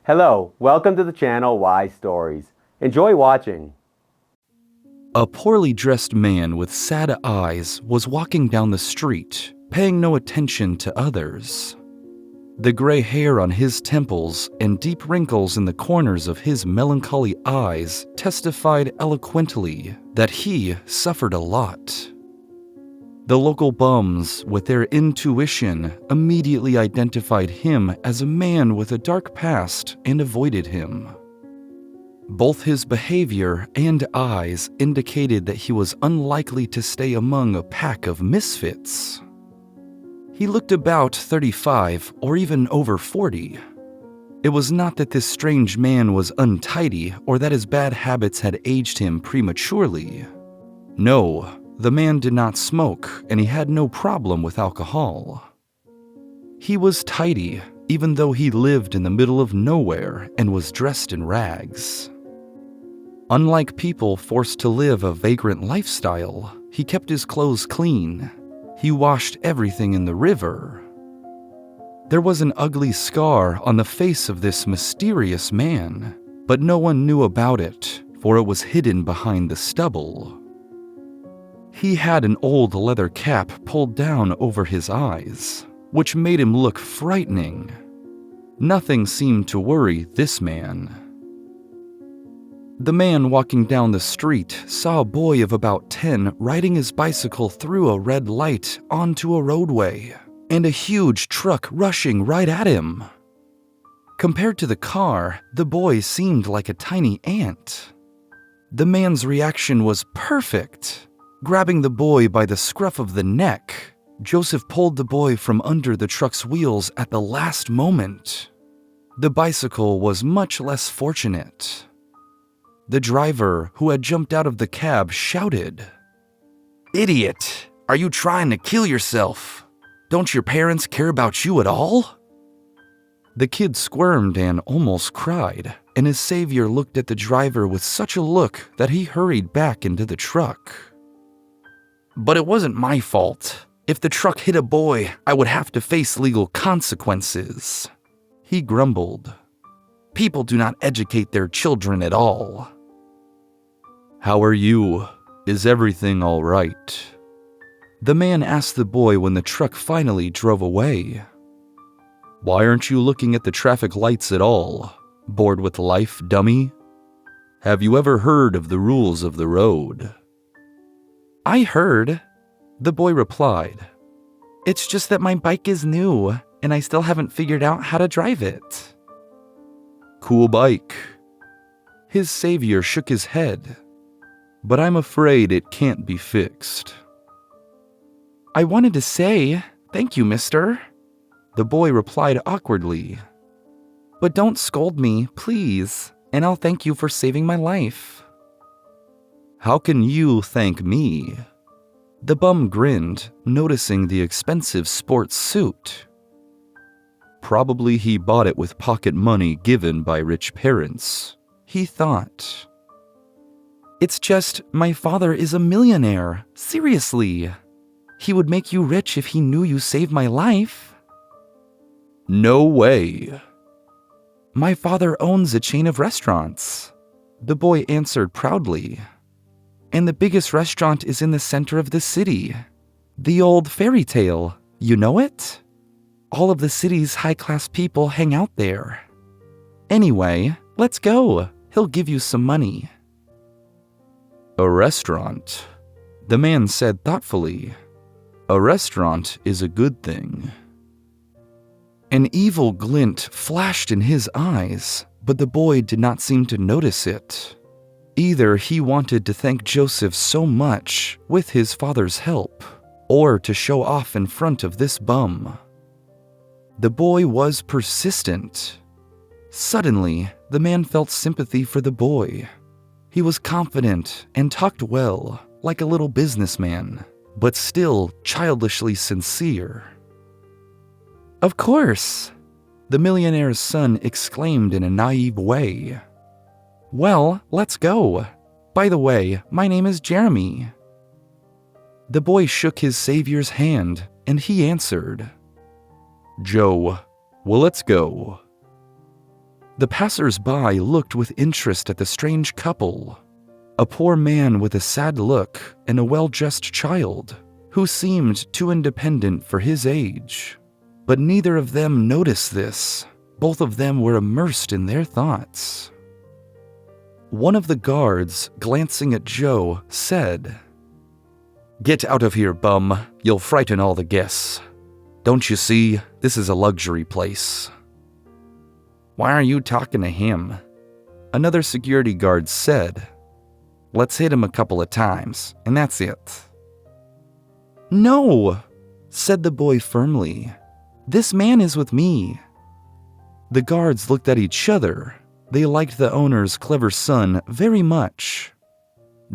Hello, welcome to the channel Why Stories. Enjoy watching. A poorly dressed man with sad eyes was walking down the street, paying no attention to others. The gray hair on his temples and deep wrinkles in the corners of his melancholy eyes testified eloquently that he suffered a lot. The local bums, with their intuition, immediately identified him as a man with a dark past and avoided him. Both his behavior and eyes indicated that he was unlikely to stay among a pack of misfits. He looked about 35 or even over 40. It was not that this strange man was untidy or that his bad habits had aged him prematurely. No, the man did not smoke and he had no problem with alcohol. He was tidy, even though he lived in the middle of nowhere and was dressed in rags. Unlike people forced to live a vagrant lifestyle, he kept his clothes clean. He washed everything in the river. There was an ugly scar on the face of this mysterious man, but no one knew about it, for it was hidden behind the stubble. He had an old leather cap pulled down over his eyes, which made him look frightening. Nothing seemed to worry this man. The man walking down the street saw a boy of about 10 riding his bicycle through a red light onto a roadway, and a huge truck rushing right at him. Compared to the car, the boy seemed like a tiny ant. The man's reaction was perfect. Grabbing the boy by the scruff of the neck, Joseph pulled the boy from under the truck's wheels at the last moment. The bicycle was much less fortunate. The driver, who had jumped out of the cab, shouted, "Idiot! Are you trying to kill yourself? Don't your parents care about you at all?" The kid squirmed and almost cried, and his savior looked at the driver with such a look that he hurried back into the truck. "But it wasn't my fault. If the truck hit a boy, I would have to face legal consequences," he grumbled. "People do not educate their children at all." "How are you? Is everything all right?" The man asked the boy when the truck finally drove away. "Why aren't you looking at the traffic lights at all? Bored with life, dummy? Have you ever heard of the rules of the road?" "I heard," the boy replied. "It's just that my bike is new, and I still haven't figured out how to drive it." "Cool bike." His savior shook his head. "But I'm afraid it can't be fixed." "I wanted to say, thank you, mister," the boy replied awkwardly. "But don't scold me, please, and I'll thank you for saving my life." "How can you thank me?" The bum grinned, noticing the expensive sports suit. "Probably he bought it with pocket money given by rich parents," he thought. "It's just, my father is a millionaire, seriously. He would make you rich if he knew you saved my life." "No way." "My father owns a chain of restaurants," the boy answered proudly. "And the biggest restaurant is in the center of the city. The old fairy tale, you know it? All of the city's high-class people hang out there. Anyway, let's go. He'll give you some money." "A restaurant," the man said thoughtfully. "A restaurant is a good thing." An evil glint flashed in his eyes, but the boy did not seem to notice it. Either he wanted to thank Joseph so much with his father's help, or to show off in front of this bum. The boy was persistent. Suddenly, the man felt sympathy for the boy. He was confident and talked well, like a little businessman, but still childishly sincere. "Of course," the millionaire's son exclaimed in a naive way. "Well, let's go. By the way, my name is Jeremy." The boy shook his savior's hand, and he answered, "Joe, well, let's go." The passers-by looked with interest at the strange couple, a poor man with a sad look and a well-dressed child who seemed too independent for his age. But neither of them noticed this. Both of them were immersed in their thoughts. One of the guards, glancing at Joe, said, "Get out of here, bum. You'll frighten all the guests. Don't you see, this is a luxury place." "Why are you talking to him?" Another security guard said, "Let's hit him a couple of times, and that's it." "No," said the boy firmly. "This man is with me." The guards looked at each other. They liked the owner's clever son very much.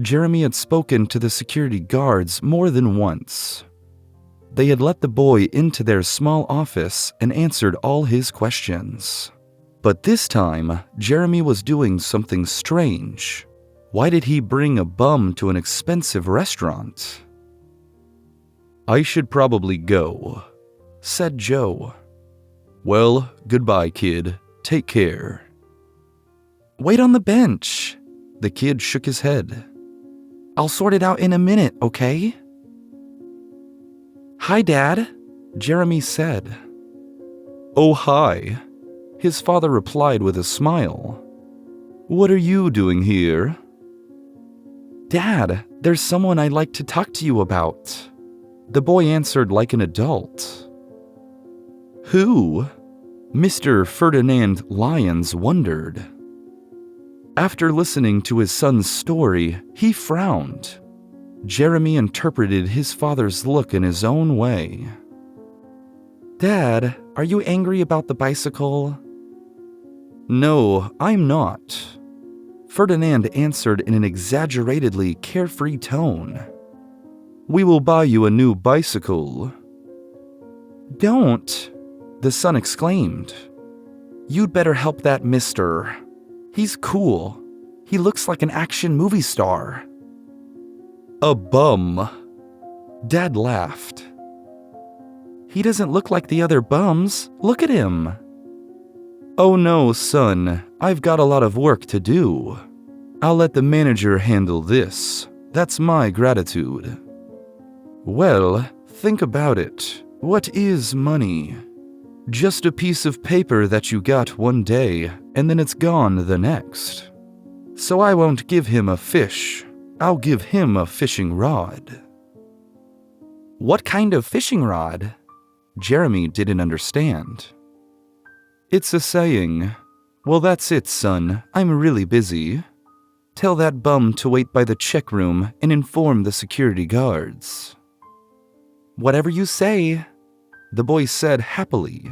Jeremy had spoken to the security guards more than once. They had let the boy into their small office and answered all his questions. But this time, Jeremy was doing something strange. Why did he bring a bum to an expensive restaurant? "I should probably go," said Joe. "Well, goodbye, kid. Take care." "Wait on the bench." The kid shook his head. "I'll sort it out in a minute, okay?" "Hi, Dad," Jeremy said. "Oh, hi," his father replied with a smile. "What are you doing here?" "Dad, there's someone I'd like to talk to you about." The boy answered like an adult. "Who?" Mr. Ferdinand Lyons wondered. After listening to his son's story, he frowned. Jeremy interpreted his father's look in his own way. "Dad, are you angry about the bicycle?" "No, I'm not," Ferdinand answered in an exaggeratedly carefree tone. "We will buy you a new bicycle." "Don't," the son exclaimed. "You'd better help that mister. He's cool. He looks like an action movie star." "A bum," Dad laughed. "He doesn't look like the other bums. Look at him." "Oh no, son. I've got a lot of work to do. I'll let the manager handle this. That's my gratitude." "Well, think about it. What is money? Just a piece of paper that you got one day, and then it's gone the next. So I won't give him a fish. I'll give him a fishing rod." "What kind of fishing rod?" Jeremy didn't understand. "It's a saying. Well, that's it, son. I'm really busy. Tell that bum to wait by the check room and inform the security guards." "Whatever you say," the boy said happily.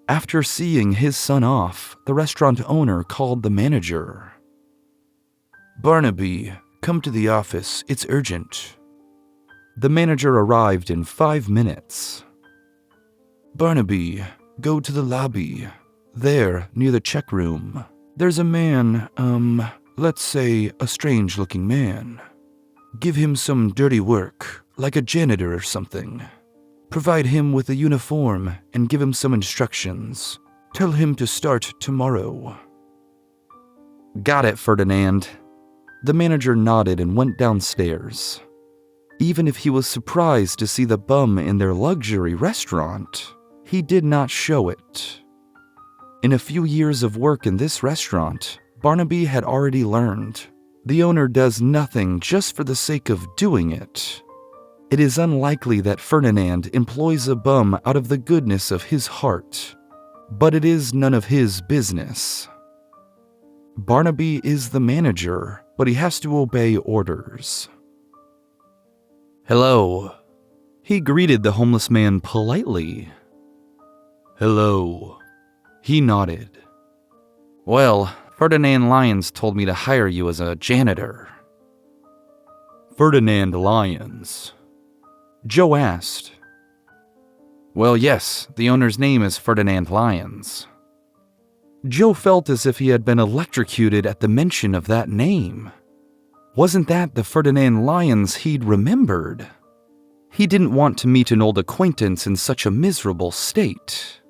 After seeing his son off, the restaurant owner called the manager. "Barnaby, come to the office. It's urgent." The manager arrived in 5 minutes. "Barnaby, go to the lobby. There, near the check room. There's a man, let's say a strange-looking man. Give him some dirty work, like a janitor or something. Provide him with a uniform and give him some instructions. Tell him to start tomorrow." "Got it, Ferdinand." The manager nodded and went downstairs. Even if he was surprised to see the bum in their luxury restaurant, he did not show it. In a few years of work in this restaurant, Barnaby had already learned the owner does nothing just for the sake of doing it. It is unlikely that Ferdinand employs a bum out of the goodness of his heart, but it is none of his business. Barnaby is the manager, but he has to obey orders. "Hello." He greeted the homeless man politely. "Hello." He nodded. "Well, Ferdinand Lyons told me to hire you as a janitor." "Ferdinand Lyons?" Joe asked. "Well, yes, the owner's name is Ferdinand Lyons." Joe felt as if he had been electrocuted at the mention of that name. Wasn't that the Ferdinand Lyons he'd remembered? He didn't want to meet an old acquaintance in such a miserable state.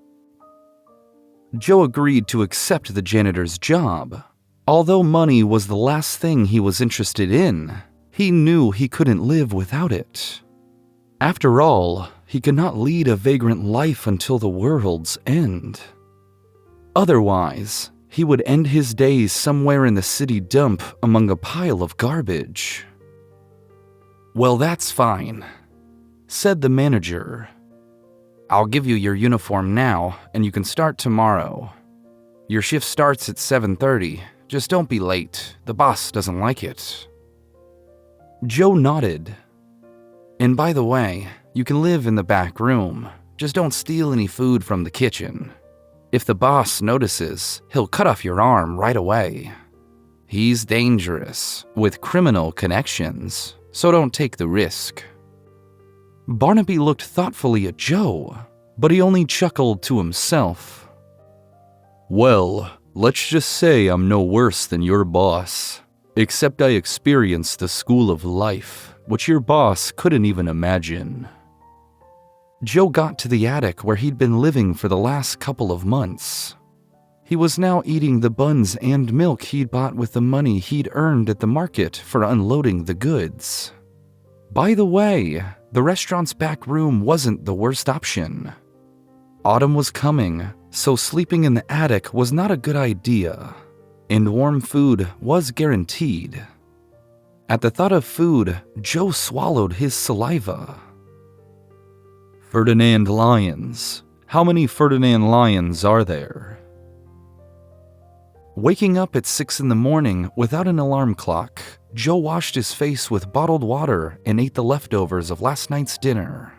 Joe agreed to accept the janitor's job. Although money was the last thing he was interested in, he knew he couldn't live without it. After all, he could not lead a vagrant life until the world's end. Otherwise, he would end his days somewhere in the city dump among a pile of garbage. "Well, that's fine," said the manager. "I'll give you your uniform now, and you can start tomorrow. Your shift starts at 7:30. Just don't be late. The boss doesn't like it." Joe nodded. "And by the way, you can live in the back room. Just don't steal any food from the kitchen. If the boss notices, he'll cut off your arm right away. He's dangerous, with criminal connections, so don't take the risk." Barnaby looked thoughtfully at Joe, but he only chuckled to himself. "Well, let's just say I'm no worse than your boss, except I experienced the school of life, which your boss couldn't even imagine." Joe got to the attic where he'd been living for the last couple of months. He was now eating the buns and milk he'd bought with the money he'd earned at the market for unloading the goods. By the way, the restaurant's back room wasn't the worst option. Autumn was coming, so sleeping in the attic was not a good idea, and warm food was guaranteed. At the thought of food, Joe swallowed his saliva. "Ferdinand Lyons. How many Ferdinand Lyons are there?" Waking up at 6 in the morning without an alarm clock, Joe washed his face with bottled water and ate the leftovers of last night's dinner.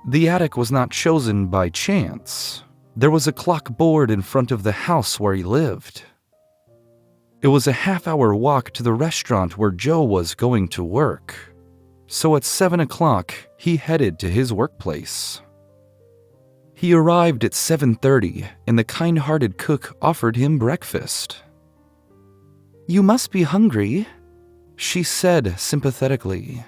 The attic was not chosen by chance. There was a clock board in front of the house where he lived. It was a half-hour walk to the restaurant where Joe was going to work. So at 7 o'clock, he headed to his workplace. He arrived at 7:30, and the kind-hearted cook offered him breakfast. "You must be hungry," she said sympathetically.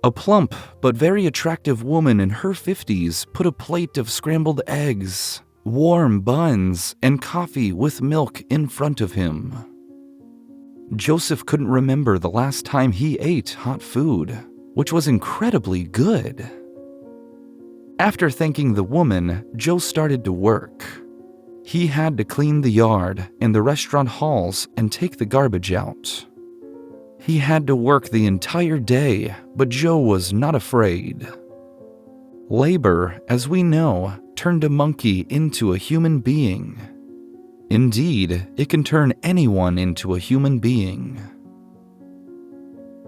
A plump but very attractive woman in her 50s put a plate of scrambled eggs, warm buns, and coffee with milk in front of him. Joseph couldn't remember the last time he ate hot food, which was incredibly good. After thanking the woman, Joe started to work. He had to clean the yard and the restaurant halls and take the garbage out. He had to work the entire day, but Joe was not afraid. Labor, as we know, turned a monkey into a human being. Indeed, it can turn anyone into a human being.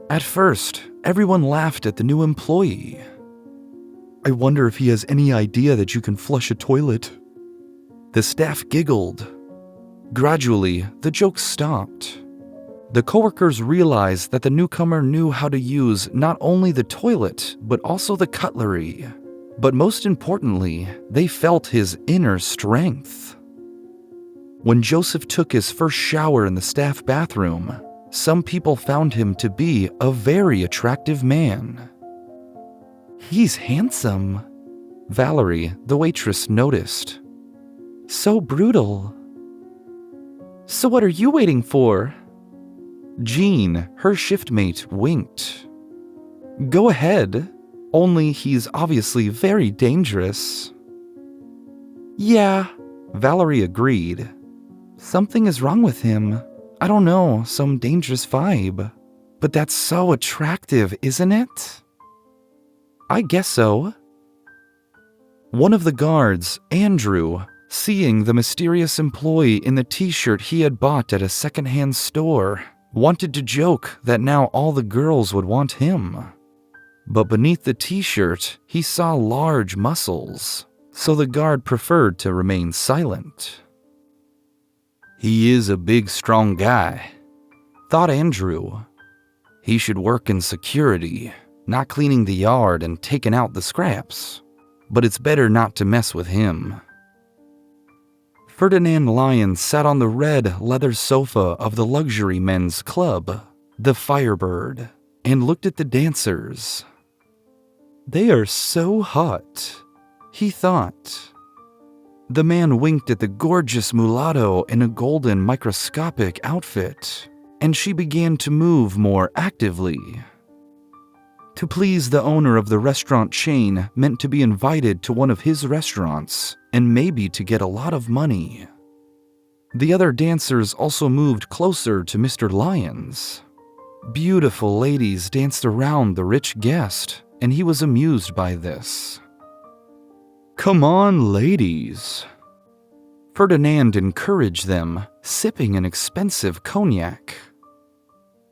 At first, everyone laughed at the new employee. "I wonder if he has any idea that you can flush a toilet." The staff giggled. Gradually, the jokes stopped. The coworkers realized that the newcomer knew how to use not only the toilet, but also the cutlery. But most importantly, they felt his inner strength. When Joseph took his first shower in the staff bathroom, some people found him to be a very attractive man. "He's handsome," Valerie, the waitress, noticed. "So brutal." "So what are you waiting for?" Jean, her shiftmate, winked. "Go ahead, only he's obviously very dangerous." "Yeah," Valerie agreed. "Something is wrong with him. I don't know, some dangerous vibe. But that's so attractive, isn't it?" "I guess so." One of the guards, Andrew, seeing the mysterious employee in the t-shirt he had bought at a secondhand store, wanted to joke that now all the girls would want him. But beneath the t-shirt, he saw large muscles, so the guard preferred to remain silent. "He is a big, strong guy," thought Andrew. "He should work in security, not cleaning the yard and taking out the scraps. But it's better not to mess with him." Ferdinand Lyons sat on the red leather sofa of the luxury men's club, the Firebird, and looked at the dancers. "They are so hot," he thought. The man winked at the gorgeous mulatto in a golden microscopic outfit, and she began to move more actively. To please the owner of the restaurant chain meant to be invited to one of his restaurants and maybe to get a lot of money. The other dancers also moved closer to Mr. Lyons. Beautiful ladies danced around the rich guest, and he was amused by this. "Come on, ladies." Ferdinand encouraged them, sipping an expensive cognac.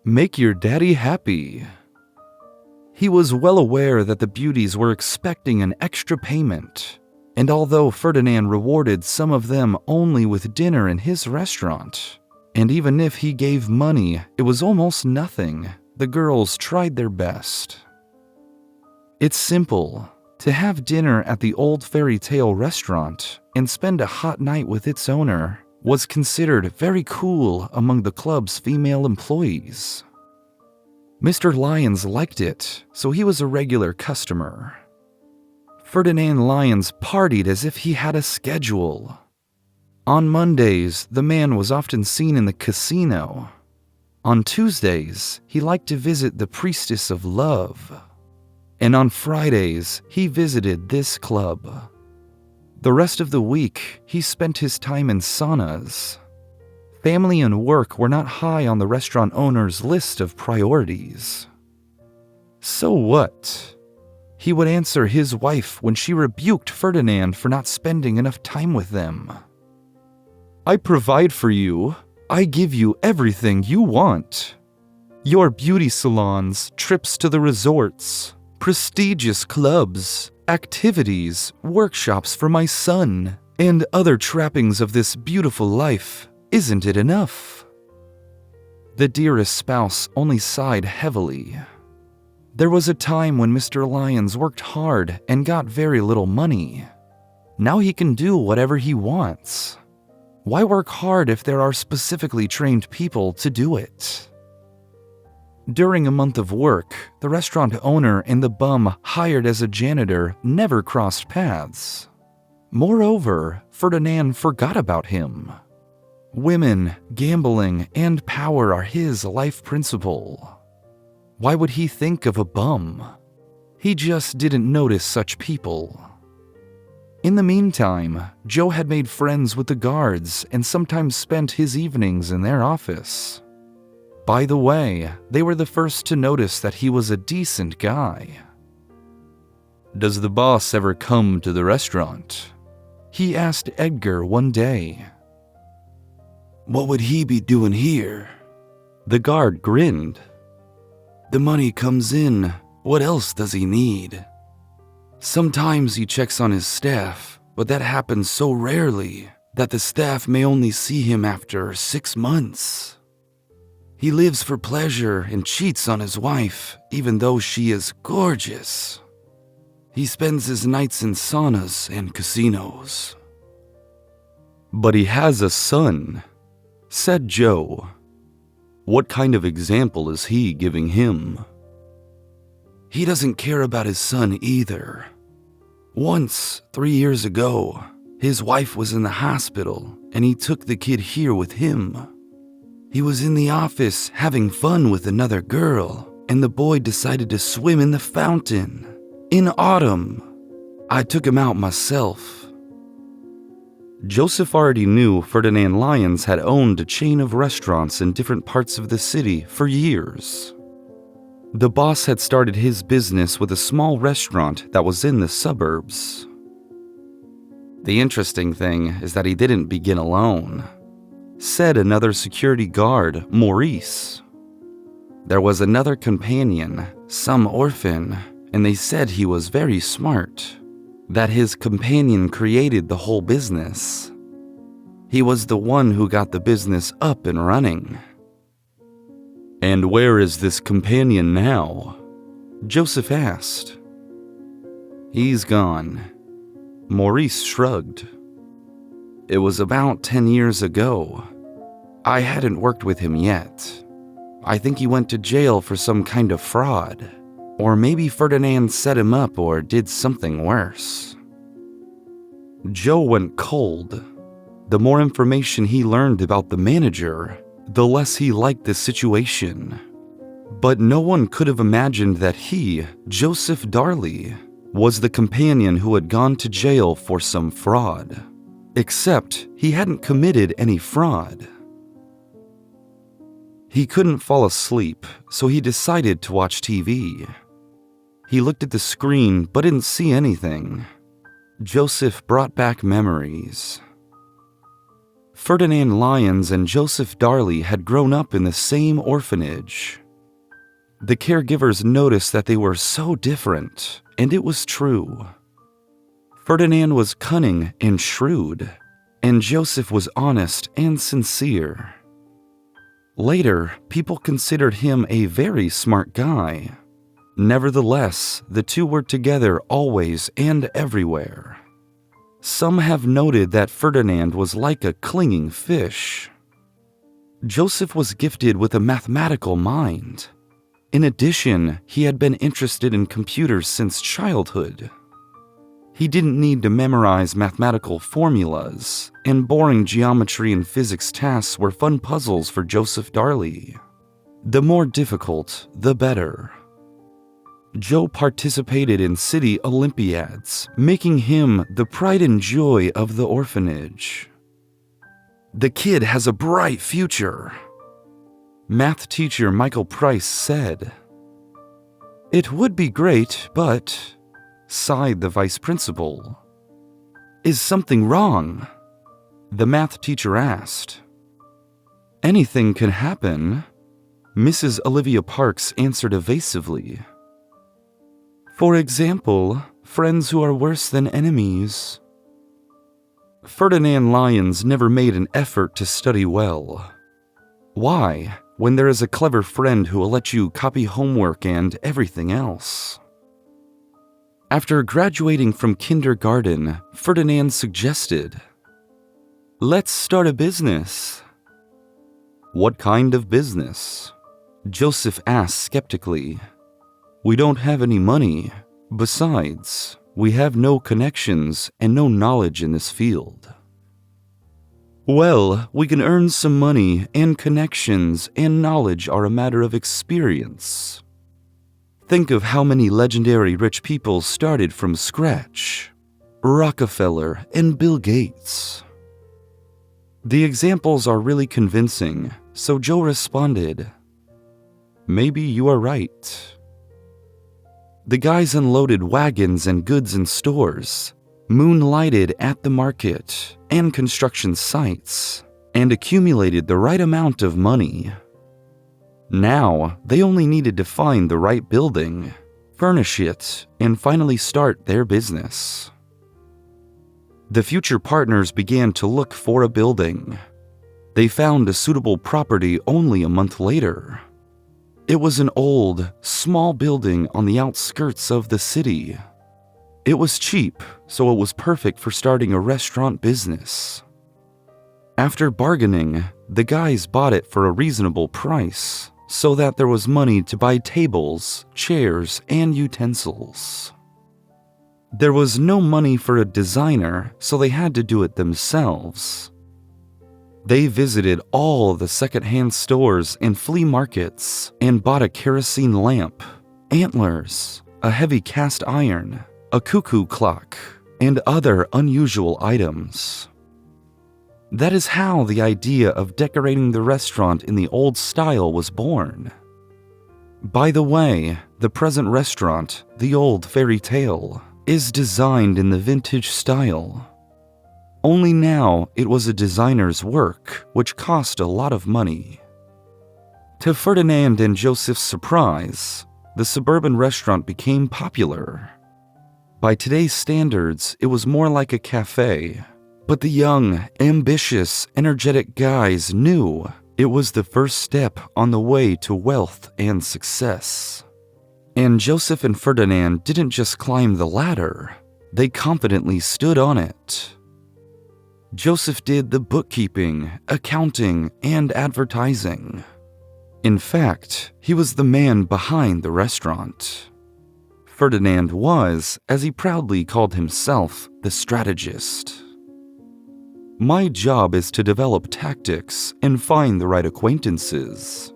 "Make your daddy happy." He was well aware that the beauties were expecting an extra payment, and although Ferdinand rewarded some of them only with dinner in his restaurant, and even if he gave money, it was almost nothing, the girls tried their best. It's simple. To have dinner at the old fairy tale restaurant and spend a hot night with its owner was considered very cool among the club's female employees. Mr. Lyons liked it, so he was a regular customer. Ferdinand Lyons partied as if he had a schedule. On Mondays, the man was often seen in the casino. On Tuesdays, he liked to visit the Priestess of Love. And on Fridays, he visited this club. The rest of the week, he spent his time in saunas. Family and work were not high on the restaurant owner's list of priorities. So what? He would answer his wife when she rebuked Ferdinand for not spending enough time with them. "I provide for you. I give you everything you want. Your beauty salons, trips to the resorts, prestigious clubs, activities, workshops for my son, and other trappings of this beautiful life. Isn't it enough?" The dearest spouse only sighed heavily. There was a time when Mr. Lyons worked hard and got very little money. Now he can do whatever he wants. Why work hard if there are specifically trained people to do it? During a month of work, the restaurant owner and the bum hired as a janitor never crossed paths. Moreover, Ferdinand forgot about him. Women, gambling, and power are his life principle. Why would he think of a bum? He just didn't notice such people. In the meantime, Joe had made friends with the guards and sometimes spent his evenings in their office. By the way, they were the first to notice that he was a decent guy. "Does the boss ever come to the restaurant?" he asked Edgar one day. "What would he be doing here?" The guard grinned. "The money comes in. What else does he need? Sometimes he checks on his staff, but that happens so rarely that the staff may only see him after 6 months. He lives for pleasure and cheats on his wife, even though she is gorgeous. He spends his nights in saunas and casinos." "But he has a son," said Joe. "What kind of example is he giving him?" "He doesn't care about his son either. Once, 3 years ago, his wife was in the hospital and he took the kid here with him. He was in the office having fun with another girl, and the boy decided to swim in the fountain. In autumn, I took him out myself." Joseph already knew Ferdinand Lyons had owned a chain of restaurants in different parts of the city for years. The boss had started his business with a small restaurant that was in the suburbs. "The interesting thing is that he didn't begin alone," said another security guard, Maurice. "There was another companion, some orphan, and they said he was very smart, that his companion created the whole business. He was the one who got the business up and running." "And where is this companion now?" Joseph asked. "He's gone." Maurice shrugged. "It was about 10 years ago. I hadn't worked with him yet. I think he went to jail for some kind of fraud. Or maybe Ferdinand set him up or did something worse." Joe went cold. The more information he learned about the manager, the less he liked the situation. But no one could have imagined that he, Joseph Darley, was the companion who had gone to jail for some fraud. Except he hadn't committed any fraud. He couldn't fall asleep, so he decided to watch TV. He looked at the screen but didn't see anything. Joseph brought back memories. Ferdinand Lyons and Joseph Darley had grown up in the same orphanage. The caregivers noticed that they were so different, and it was true. Ferdinand was cunning and shrewd, and Joseph was honest and sincere. Later, people considered him a very smart guy. Nevertheless, the two were together always and everywhere. Some have noted that Ferdinand was like a clinging fish. Joseph was gifted with a mathematical mind. In addition, he had been interested in computers since childhood. He didn't need to memorize mathematical formulas, and boring geometry and physics tasks were fun puzzles for Joseph Darley. The more difficult, the better. Joe participated in city Olympiads, making him the pride and joy of the orphanage. "The kid has a bright future," math teacher Michael Price said. "It would be great, but," sighed the vice principal. "Is something wrong?" the math teacher asked. "Anything can happen," Mrs. Olivia Parks answered evasively. "For example, friends who are worse than enemies." Ferdinand Lyons never made an effort to study well. Why, when there is a clever friend who will let you copy homework and everything else? After graduating from kindergarten, Ferdinand suggested, "Let's start a business." "What kind of business?" Joseph asked skeptically. "We don't have any money. Besides, we have no connections and no knowledge in this field." "Well, we can earn some money, and connections and knowledge are a matter of experience. Think of how many legendary rich people started from scratch. Rockefeller and Bill Gates." The examples are really convincing, so Joe responded, "Maybe you are right." The guys unloaded wagons and goods in stores, moonlighted at the market and construction sites, and accumulated the right amount of money. Now, they only needed to find the right building, furnish it, and finally start their business. The future partners began to look for a building. They found a suitable property only a month later. It was an old, small building on the outskirts of the city. It was cheap, so it was perfect for starting a restaurant business. After bargaining, the guys bought it for a reasonable price, so that there was money to buy tables, chairs, and utensils. There was no money for a designer, so they had to do it themselves. They visited all the secondhand stores and flea markets and bought a kerosene lamp, antlers, a heavy cast iron, a cuckoo clock, and other unusual items. That is how the idea of decorating the restaurant in the old style was born. By the way, the present restaurant, the Old Fairy Tale, is designed in the vintage style. Only now it was a designer's work, which cost a lot of money. To Ferdinand and Joseph's surprise, the suburban restaurant became popular. By today's standards, it was more like a cafe, but the young, ambitious, energetic guys knew it was the first step on the way to wealth and success. And Joseph and Ferdinand didn't just climb the ladder, they confidently stood on it. Joseph did the bookkeeping, accounting, and advertising. In fact, he was the man behind the restaurant. Ferdinand was, as he proudly called himself, the strategist. My job is to develop tactics and find the right acquaintances,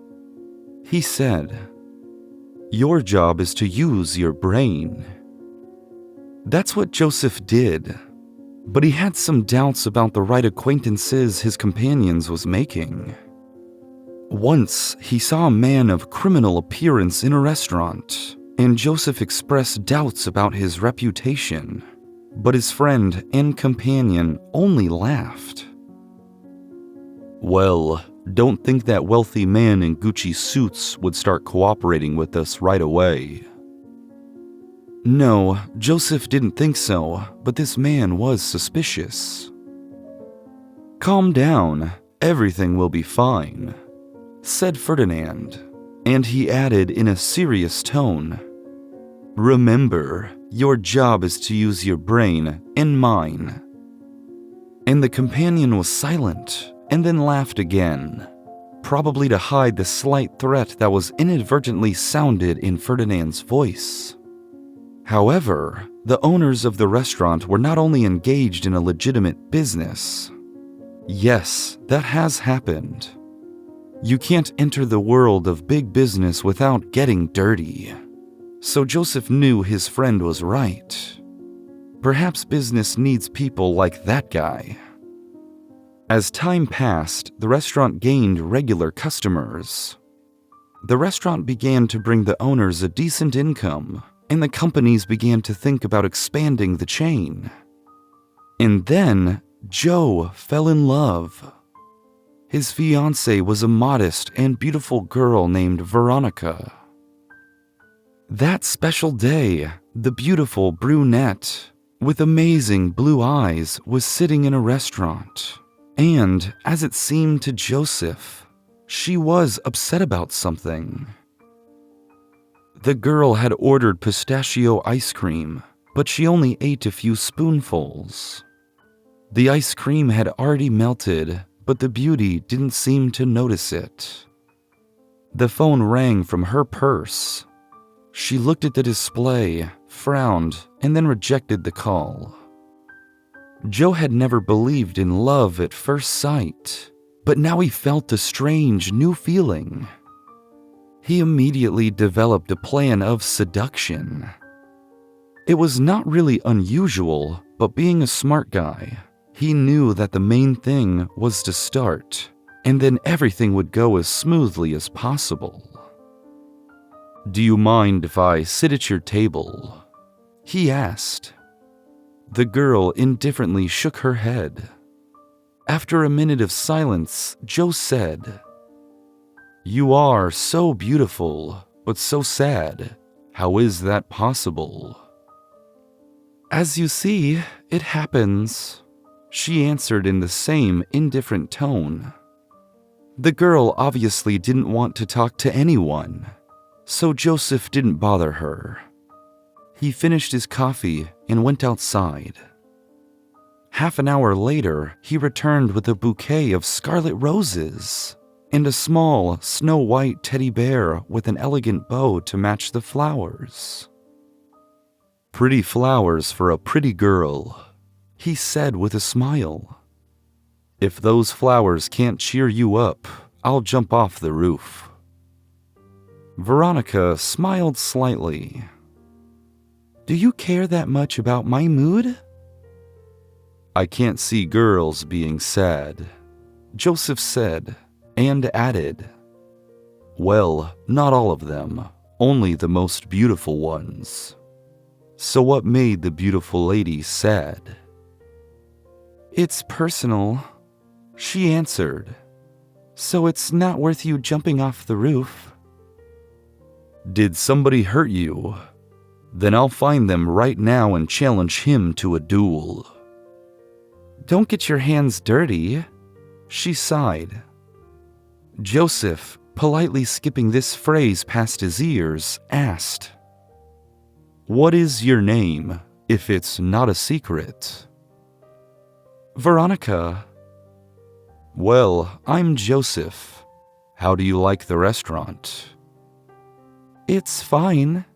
he said. Your job is to use your brain. That's what Joseph did, but he had some doubts about the right acquaintances his companions was making. Once, he saw a man of criminal appearance in a restaurant, and Joseph expressed doubts about his reputation, but his friend and companion only laughed. Well, don't think that wealthy man in Gucci suits would start cooperating with us right away. No, Joseph didn't think so, but this man was suspicious. Calm down, everything will be fine, said Ferdinand, and he added in a serious tone, remember, your job is to use your brain and mine. And the companion was silent and then laughed again, probably to hide the slight threat that was inadvertently sounded in Ferdinand's voice. However, the owners of the restaurant were not only engaged in a legitimate business. Yes, that has happened. You can't enter the world of big business without getting dirty. So Joseph knew his friend was right. Perhaps business needs people like that guy. As time passed, the restaurant gained regular customers. The restaurant began to bring the owners a decent income, and the companies began to think about expanding the chain. And then, Joe fell in love. His fiancée was a modest and beautiful girl named Veronica. That special day, the beautiful brunette with amazing blue eyes was sitting in a restaurant, and as it seemed to Joseph, she was upset about something. The girl had ordered pistachio ice cream, but she only ate a few spoonfuls. The ice cream had already melted, but the beauty didn't seem to notice it. The phone rang from her purse. She looked at the display, frowned, and then rejected the call. Joe had never believed in love at first sight, but now he felt a strange new feeling. He immediately developed a plan of seduction. It was not really unusual, but being a smart guy, he knew that the main thing was to start, and then everything would go as smoothly as possible. Do you mind if I sit at your table? He asked. The girl indifferently shook her head. After a minute of silence, Joe said, You are so beautiful, but so sad. How is that possible? As you see, it happens, she answered in the same indifferent tone. The girl obviously didn't want to talk to anyone, so Joseph didn't bother her. He finished his coffee and went outside. Half an hour later, he returned with a bouquet of scarlet roses and a small, snow-white teddy bear with an elegant bow to match the flowers. Pretty flowers for a pretty girl, he said with a smile. If those flowers can't cheer you up, I'll jump off the roof. Veronica smiled slightly. Do you care that much about my mood? I can't see girls being sad, Joseph said, and added, Well, not all of them, only the most beautiful ones. So what made the beautiful lady sad? It's personal, she answered. So it's not worth you jumping off the roof. Did somebody hurt you? Then I'll find them right now and challenge him to a duel. Don't get your hands dirty, she sighed. Joseph, politely skipping this phrase past his ears, asked, What is your name, if it's not a secret? Veronica. Well, I'm Joseph. How do you like the restaurant? It's fine,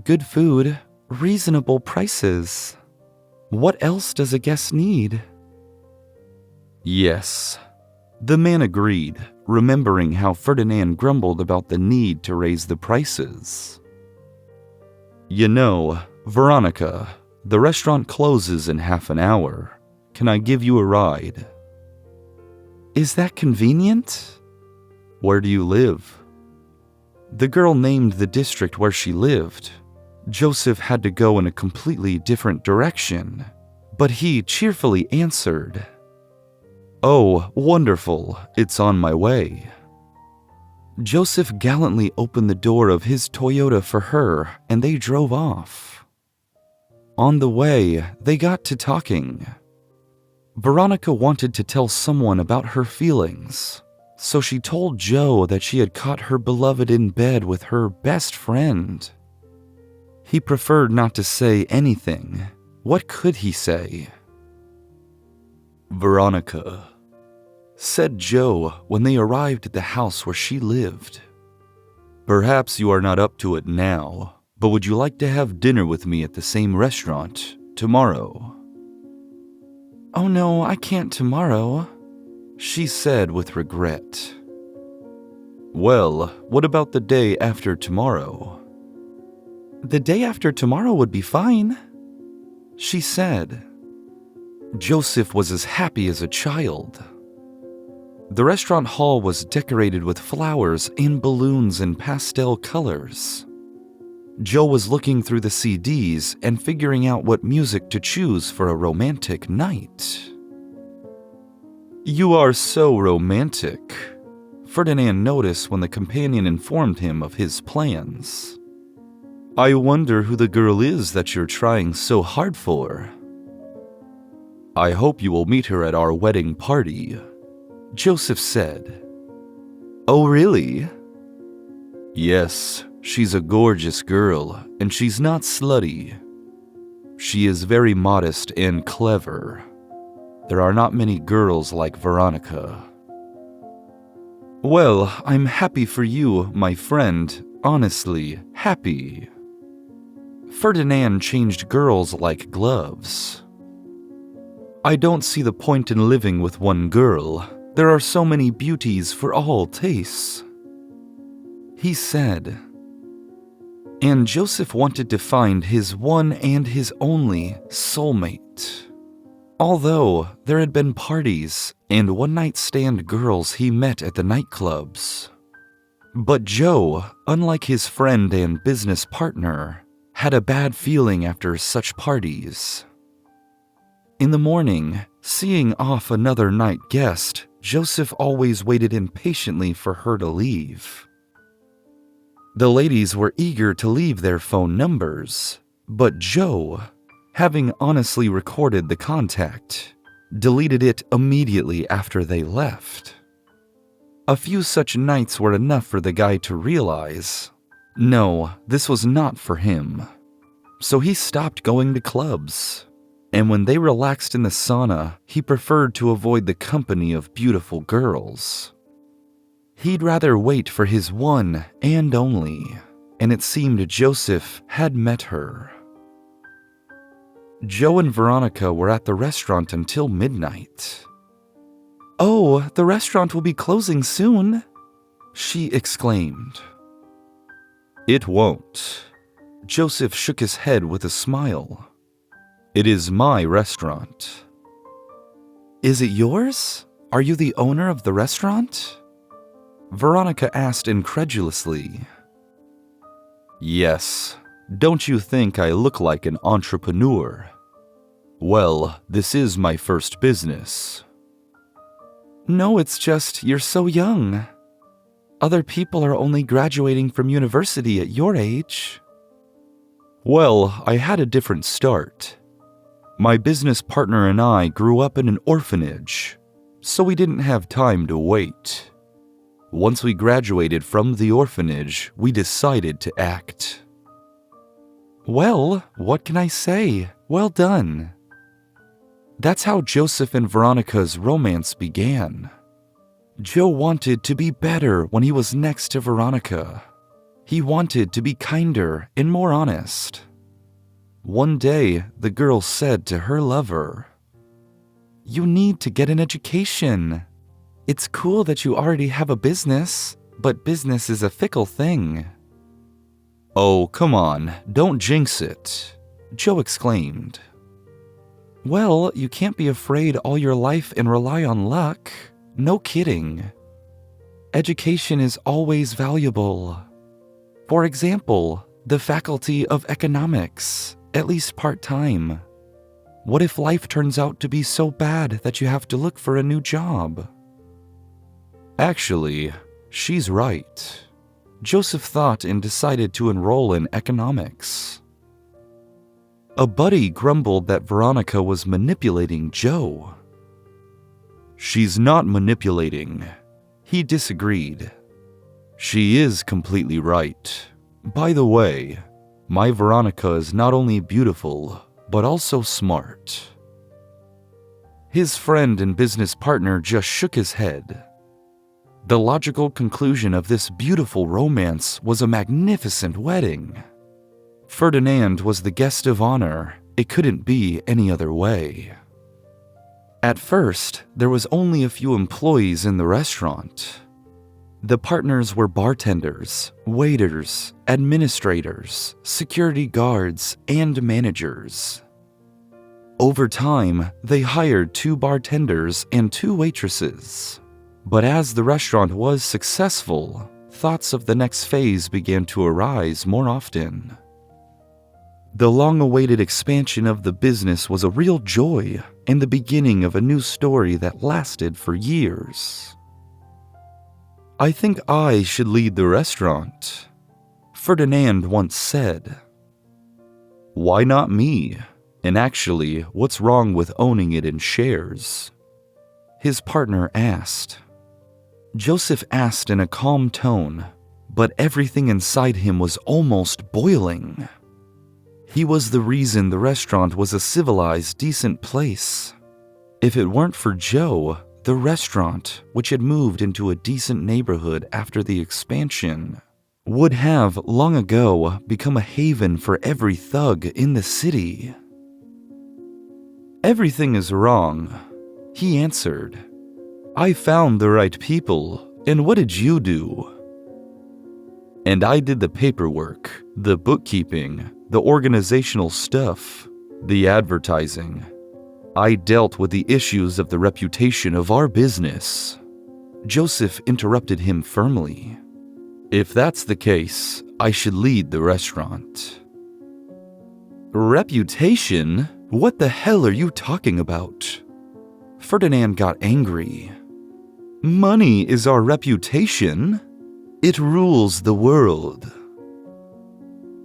good food, reasonable prices. What else does a guest need? Yes. The man agreed, remembering how Ferdinand grumbled about the need to raise the prices. You know, Veronica, the restaurant closes in half an hour. Can I give you a ride? Is that convenient? Where do you live? The girl named the district where she lived. Joseph had to go in a completely different direction, but he cheerfully answered, "Oh, wonderful, it's on my way." Joseph gallantly opened the door of his Toyota for her, and they drove off. On the way, they got to talking. Veronica wanted to tell someone about her feelings, so she told Joe that she had caught her beloved in bed with her best friend. He preferred not to say anything. What could he say? "Veronica," said Joe when they arrived at the house where she lived. "Perhaps you are not up to it now, but would you like to have dinner with me at the same restaurant tomorrow?" "Oh no, I can't tomorrow," she said with regret. "Well, what about the day after tomorrow?" "The day after tomorrow would be fine," she said. Joseph was as happy as a child. The restaurant hall was decorated with flowers and balloons in pastel colors. Joe was looking through the CDs and figuring out what music to choose for a romantic night. "You are so romantic," Ferdinand noticed when the companion informed him of his plans. "I wonder who the girl is that you're trying so hard for." "I hope you will meet her at our wedding party," Joseph said. "Oh, really?" "Yes, she's a gorgeous girl, and she's not slutty. She is very modest and clever. There are not many girls like Veronica." "Well, I'm happy for you, my friend, honestly, happy." Ferdinand changed girls like gloves. "I don't see the point in living with one girl. There are so many beauties for all tastes," he said. And Joseph wanted to find his one and his only soulmate. Although there had been parties and one-night stand girls he met at the nightclubs. But Joe, unlike his friend and business partner, had a bad feeling after such parties. In the morning, seeing off another night guest, Joseph always waited impatiently for her to leave. The ladies were eager to leave their phone numbers, but Joe, having honestly recorded the contact, deleted it immediately after they left. A few such nights were enough for the guy to realize, no, this was not for him. So he stopped going to clubs. And when they relaxed in the sauna, he preferred to avoid the company of beautiful girls. He'd rather wait for his one and only, and it seemed Joseph had met her. Joe and Veronica were at the restaurant until midnight. "Oh, the restaurant will be closing soon," she exclaimed. "It won't." Joseph shook his head with a smile. "It is my restaurant." "Is it yours? Are you the owner of the restaurant?" Veronica asked incredulously. "Yes. Don't you think I look like an entrepreneur? Well, this is my first business." "No, it's just you're so young. Other people are only graduating from university at your age." "Well, I had a different start. My business partner and I grew up in an orphanage, so we didn't have time to wait. Once we graduated from the orphanage, we decided to act." "Well, what can I say? Well done." That's how Joseph and Veronica's romance began. Joe wanted to be better when he was next to Veronica. He wanted to be kinder and more honest. One day, the girl said to her lover, "You need to get an education. It's cool that you already have a business, but business is a fickle thing." "Oh, come on, don't jinx it," Joe exclaimed. "Well, you can't be afraid all your life and rely on luck. No kidding. Education is always valuable. For example, the faculty of economics, at least part-time. What if life turns out to be so bad that you have to look for a new job?" Actually, she's right. Joseph thought and decided to enroll in economics. A buddy grumbled that Veronica was manipulating Joe. "She's not manipulating," he disagreed. "She is completely right. By the way, my Veronica is not only beautiful, but also smart." His friend and business partner just shook his head. The logical conclusion of this beautiful romance was a magnificent wedding. Ferdinand was the guest of honor. It couldn't be any other way. At first, there was only a few employees in the restaurant. The partners were bartenders, waiters, administrators, security guards, and managers. Over time, they hired 2 bartenders and 2 waitresses. But as the restaurant was successful, thoughts of the next phase began to arise more often. The long-awaited expansion of the business was a real joy and the beginning of a new story that lasted for years. "I think I should lead the restaurant," Ferdinand once said. "Why not me? And actually, what's wrong with owning it in shares?" his partner asked. Joseph asked in a calm tone, but everything inside him was almost boiling. He was the reason the restaurant was a civilized, decent place. If it weren't for Joe, the restaurant, which had moved into a decent neighborhood after the expansion, would have long ago become a haven for every thug in the city. "Everything is wrong," he answered. "I found the right people, and what did you do?" "And I did the paperwork, the bookkeeping, the organizational stuff, the advertising. I dealt with the issues of the reputation of our business." Joseph interrupted him firmly. "If that's the case, I should lead the restaurant." "Reputation? What the hell are you talking about?" Ferdinand got angry. "Money is our reputation. It rules the world."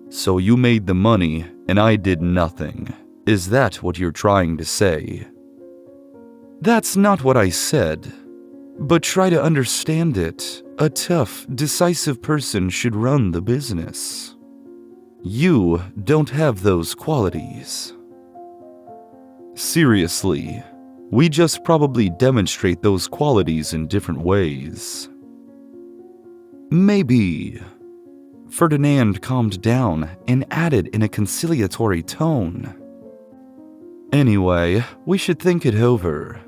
"So you made the money and I did nothing. Is that what you're trying to say?" "That's not what I said. But try to understand it. A tough, decisive person should run the business. You don't have those qualities." "Seriously, we just probably demonstrate those qualities in different ways." "Maybe." Ferdinand calmed down and added in a conciliatory tone, "Anyway, we should think it over.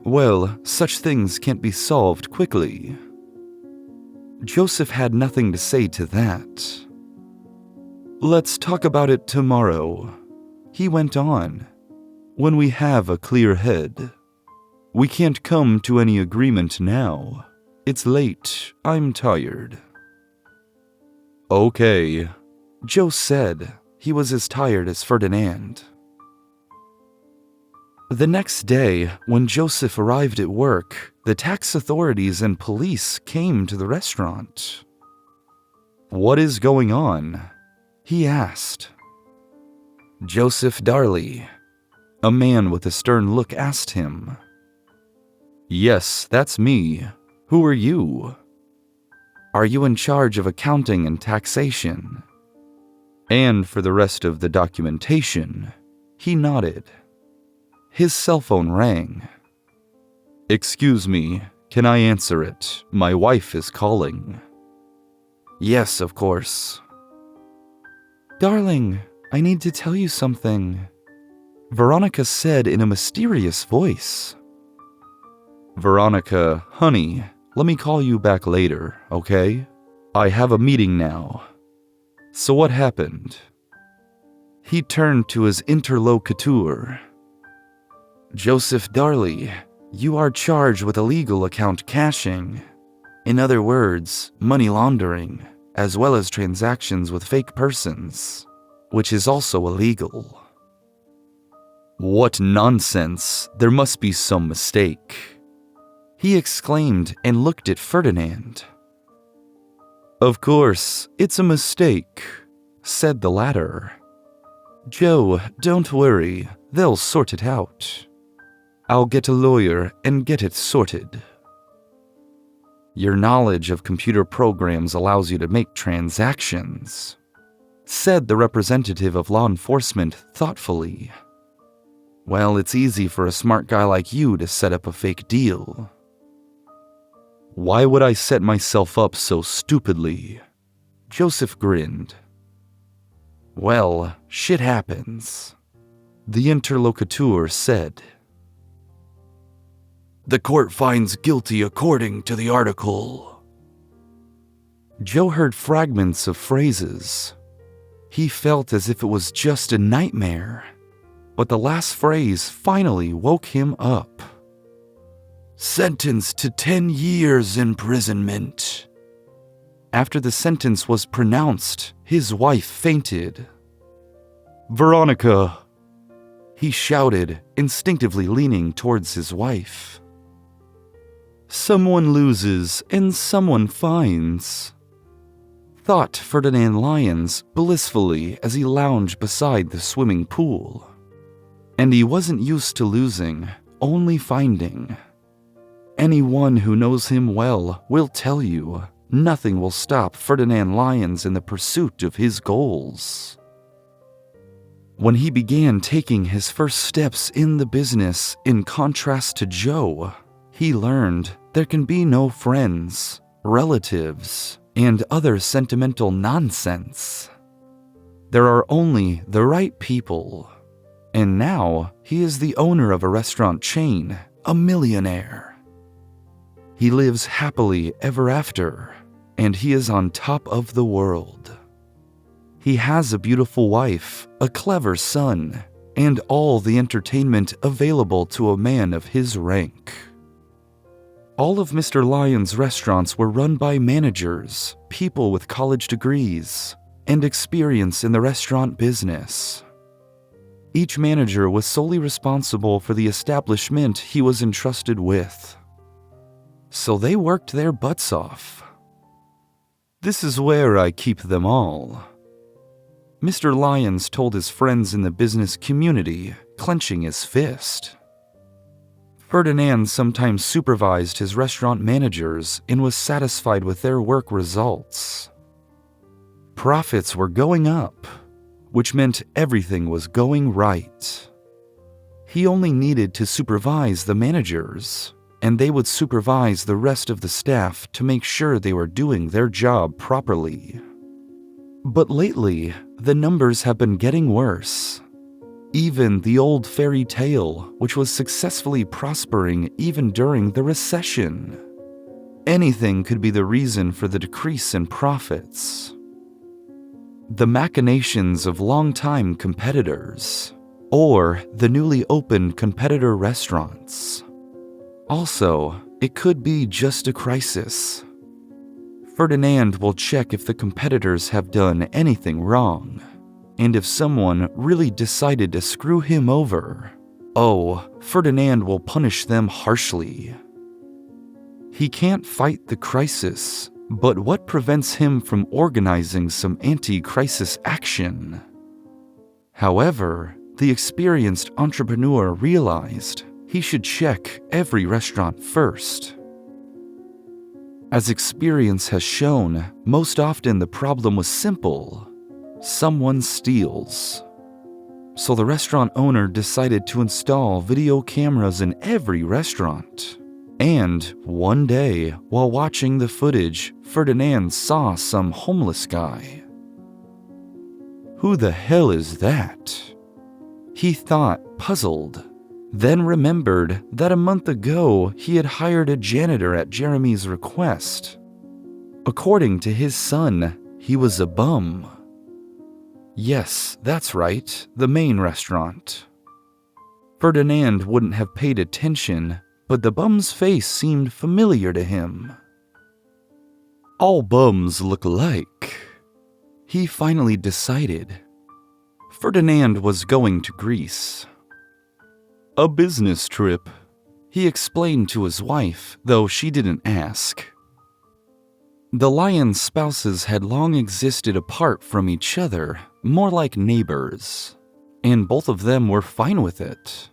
Well, such things can't be solved quickly." Joseph had nothing to say to that. "Let's talk about it tomorrow," he went on, "when we have a clear head. We can't come to any agreement now. It's late. I'm tired." "Okay," Joe said. He was as tired as Ferdinand. The next day, when Joseph arrived at work, the tax authorities and police came to the restaurant. "What is going on?" he asked. "Joseph Darley," a man with a stern look asked him. "Yes, that's me. Who are you?" "Are you in charge of accounting and taxation?" "And for the rest of the documentation." He nodded. His cell phone rang. "Excuse me, can I answer it? My wife is calling." Yes, of course. Darling, I need to tell you something, Veronica said in a mysterious voice. Veronica, honey, let me call you back later, okay? I have a meeting now. So what happened? He turned to his interlocutor. Joseph Darley, you are charged with illegal account cashing. In other words, money laundering, as well as transactions with fake persons, which is also illegal. What nonsense! There must be some mistake, he exclaimed and looked at Ferdinand. Of course, it's a mistake, said the latter. Joe, don't worry, they'll sort it out. I'll get a lawyer and get it sorted. Your knowledge of computer programs allows you to make transactions, said the representative of law enforcement thoughtfully. Well, it's easy for a smart guy like you to set up a fake deal. Why would I set myself up so stupidly? Joseph grinned. Well, shit happens, the interlocutor said. The court finds guilty according to the article. Joe heard fragments of phrases. He felt as if it was just a nightmare, but the last phrase finally woke him up. Sentenced to 10 years imprisonment. After the sentence was pronounced, his wife fainted. Veronica, he shouted, instinctively leaning towards his wife. Someone loses and someone finds, thought Ferdinand Lyons blissfully as he lounged beside the swimming pool. And he wasn't used to losing, only finding. Anyone who knows him well will tell you nothing will stop Ferdinand Lyons in the pursuit of his goals. When he began taking his first steps in the business, in contrast to Joe, he learned there can be no friends, relatives, and other sentimental nonsense. There are only the right people. And now he is the owner of a restaurant chain, a millionaire. He lives happily ever after, and he is on top of the world. He has a beautiful wife, a clever son, and all the entertainment available to a man of his rank. All of Mr. Lyons' restaurants were run by managers, people with college degrees, and experience in the restaurant business. Each manager was solely responsible for the establishment he was entrusted with. So they worked their butts off. This is where I keep them all, Mr. Lyons told his friends in the business community, clenching his fist. Ferdinand sometimes supervised his restaurant managers and was satisfied with their work results. Profits were going up, which meant everything was going right. He only needed to supervise the managers, and they would supervise the rest of the staff to make sure they were doing their job properly. But lately, the numbers have been getting worse. Even the old fairy tale, which was successfully prospering even during the recession. Anything could be the reason for the decrease in profits. The machinations of longtime competitors, or the newly opened competitor restaurants. Also, it could be just a crisis. Ferdinand will check if the competitors have done anything wrong, and if someone really decided to screw him over, Ferdinand will punish them harshly. He can't fight the crisis, but what prevents him from organizing some anti-crisis action? However, the experienced entrepreneur realized he should check every restaurant first. As experience has shown, most often the problem was simple. Someone steals. So the restaurant owner decided to install video cameras in every restaurant And one day, while watching the footage, Ferdinand saw some homeless guy. Who the hell is that? He thought, puzzled, then remembered that a month ago he had hired a janitor at Jeremy's request. According to his son, he was a bum. Yes, that's right, the main restaurant. Ferdinand wouldn't have paid attention, but the bum's face seemed familiar to him. All bums look alike. He finally decided. Ferdinand was going to Greece. A business trip, he explained to his wife, though she didn't ask. The Lyons spouses had long existed apart from each other, more like neighbors, and both of them were fine with it.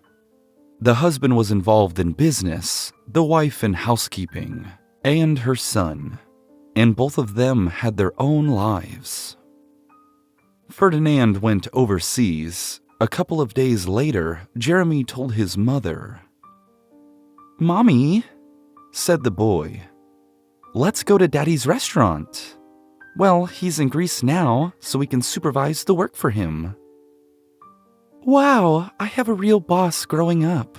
The husband was involved in business, the wife in housekeeping, and her son, and both of them had their own lives. Ferdinand went overseas. A couple of days later, Jeremy told his mother. "Mommy," said the boy, "let's go to Daddy's restaurant. Well, he's in Greece now, so we can supervise the work for him." "Wow, I have a real boss growing up."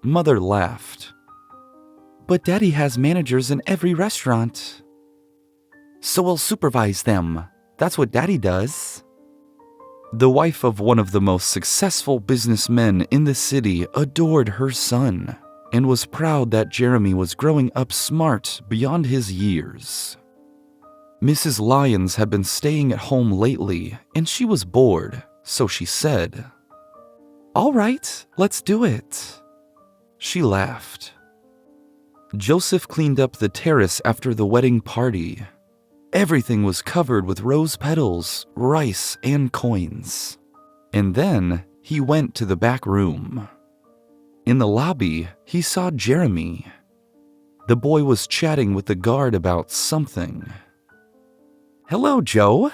Mother laughed. "But Daddy has managers in every restaurant." "So we'll supervise them. That's what Daddy does." The wife of one of the most successful businessmen in the city adored her son and was proud that Jeremy was growing up smart beyond his years. Mrs. Lyons had been staying at home lately and she was bored, so she said, "All right, let's do it." She laughed. Joseph cleaned up the terrace after the wedding party. Everything was covered with rose petals, rice, and coins. And then he went to the back room. In the lobby, he saw Jeremy. The boy was chatting with the guard about something. "Hello, Joe,"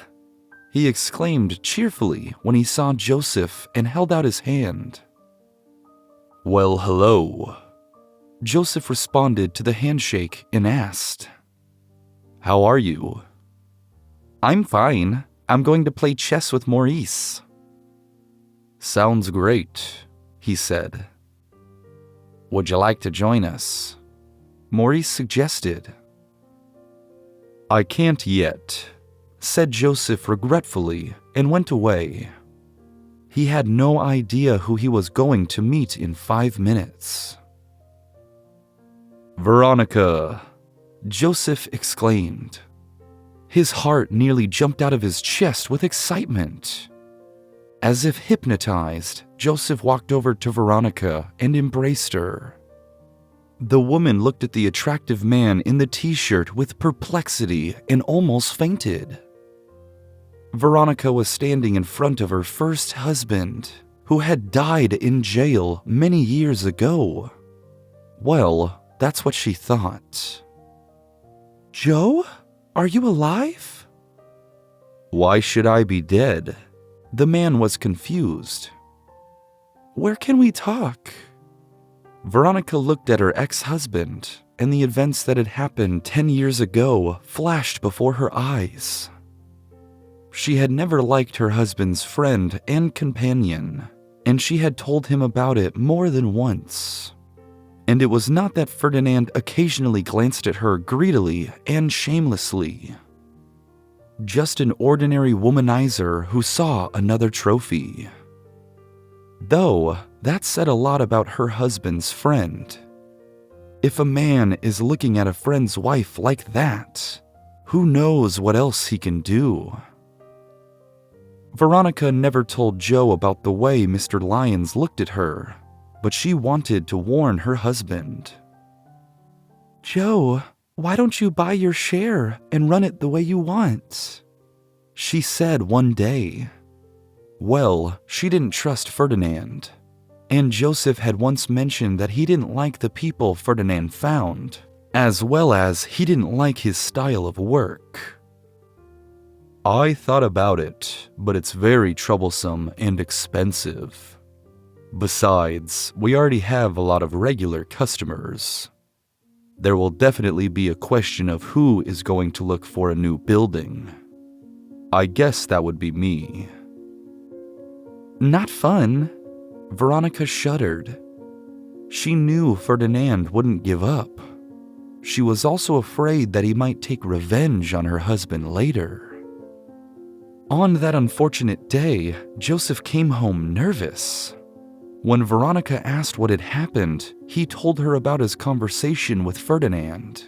he exclaimed cheerfully when he saw Joseph and held out his hand. "Well, hello." Joseph responded to the handshake and asked, "How are you?" "I'm fine. I'm going to play chess with Maurice." "Sounds great," he said. "Would you like to join us?" Maurice suggested. "I can't yet," said Joseph regretfully and went away. He had no idea who he was going to meet in 5 minutes. "Veronica!" Joseph exclaimed. His heart nearly jumped out of his chest with excitement. As if hypnotized, Joseph walked over to Veronica and embraced her. The woman looked at the attractive man in the t-shirt with perplexity and almost fainted. Veronica was standing in front of her first husband, who had died in jail many years ago. Well, that's what she thought. "Joe? Are you alive?" "Why should I be dead?" The man was confused. "Where can we talk?" Veronica looked at her ex-husband, and the events that had happened 10 years ago flashed before her eyes. She had never liked her husband's friend and companion, and she had told him about it more than once. And it was not that Ferdinand occasionally glanced at her greedily and shamelessly. Just an ordinary womanizer who saw another trophy. Though, that said a lot about her husband's friend. If a man is looking at a friend's wife like that, who knows what else he can do? Veronica never told Joe about the way Mr. Lyons looked at her, but she wanted to warn her husband. "Joe, why don't you buy your share and run it the way you want?" she said one day. Well, she didn't trust Ferdinand, and Joseph had once mentioned that he didn't like the people Ferdinand found, as well as he didn't like his style of work. "I thought about it, but it's very troublesome and expensive. Besides, we already have a lot of regular customers." There will definitely be a question of who is going to look for a new building. I guess that would be me. Not fun. Veronica shuddered. She knew Ferdinand wouldn't give up. She was also afraid that he might take revenge on her husband later. On that unfortunate day, Joseph came home nervous. When Veronica asked what had happened, he told her about his conversation with Ferdinand.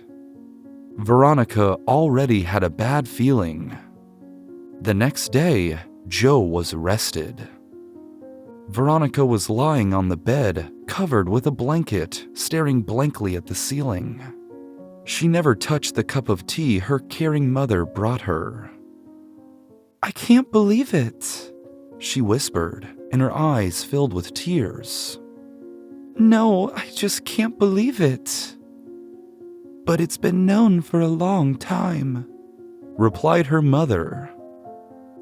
Veronica already had a bad feeling. The next day, Joe was arrested. Veronica was lying on the bed, covered with a blanket, staring blankly at the ceiling. She never touched the cup of tea her caring mother brought her. "I can't believe it," she whispered, and her eyes filled with tears. "No, I just can't believe it." "But it's been known for a long time," replied her mother.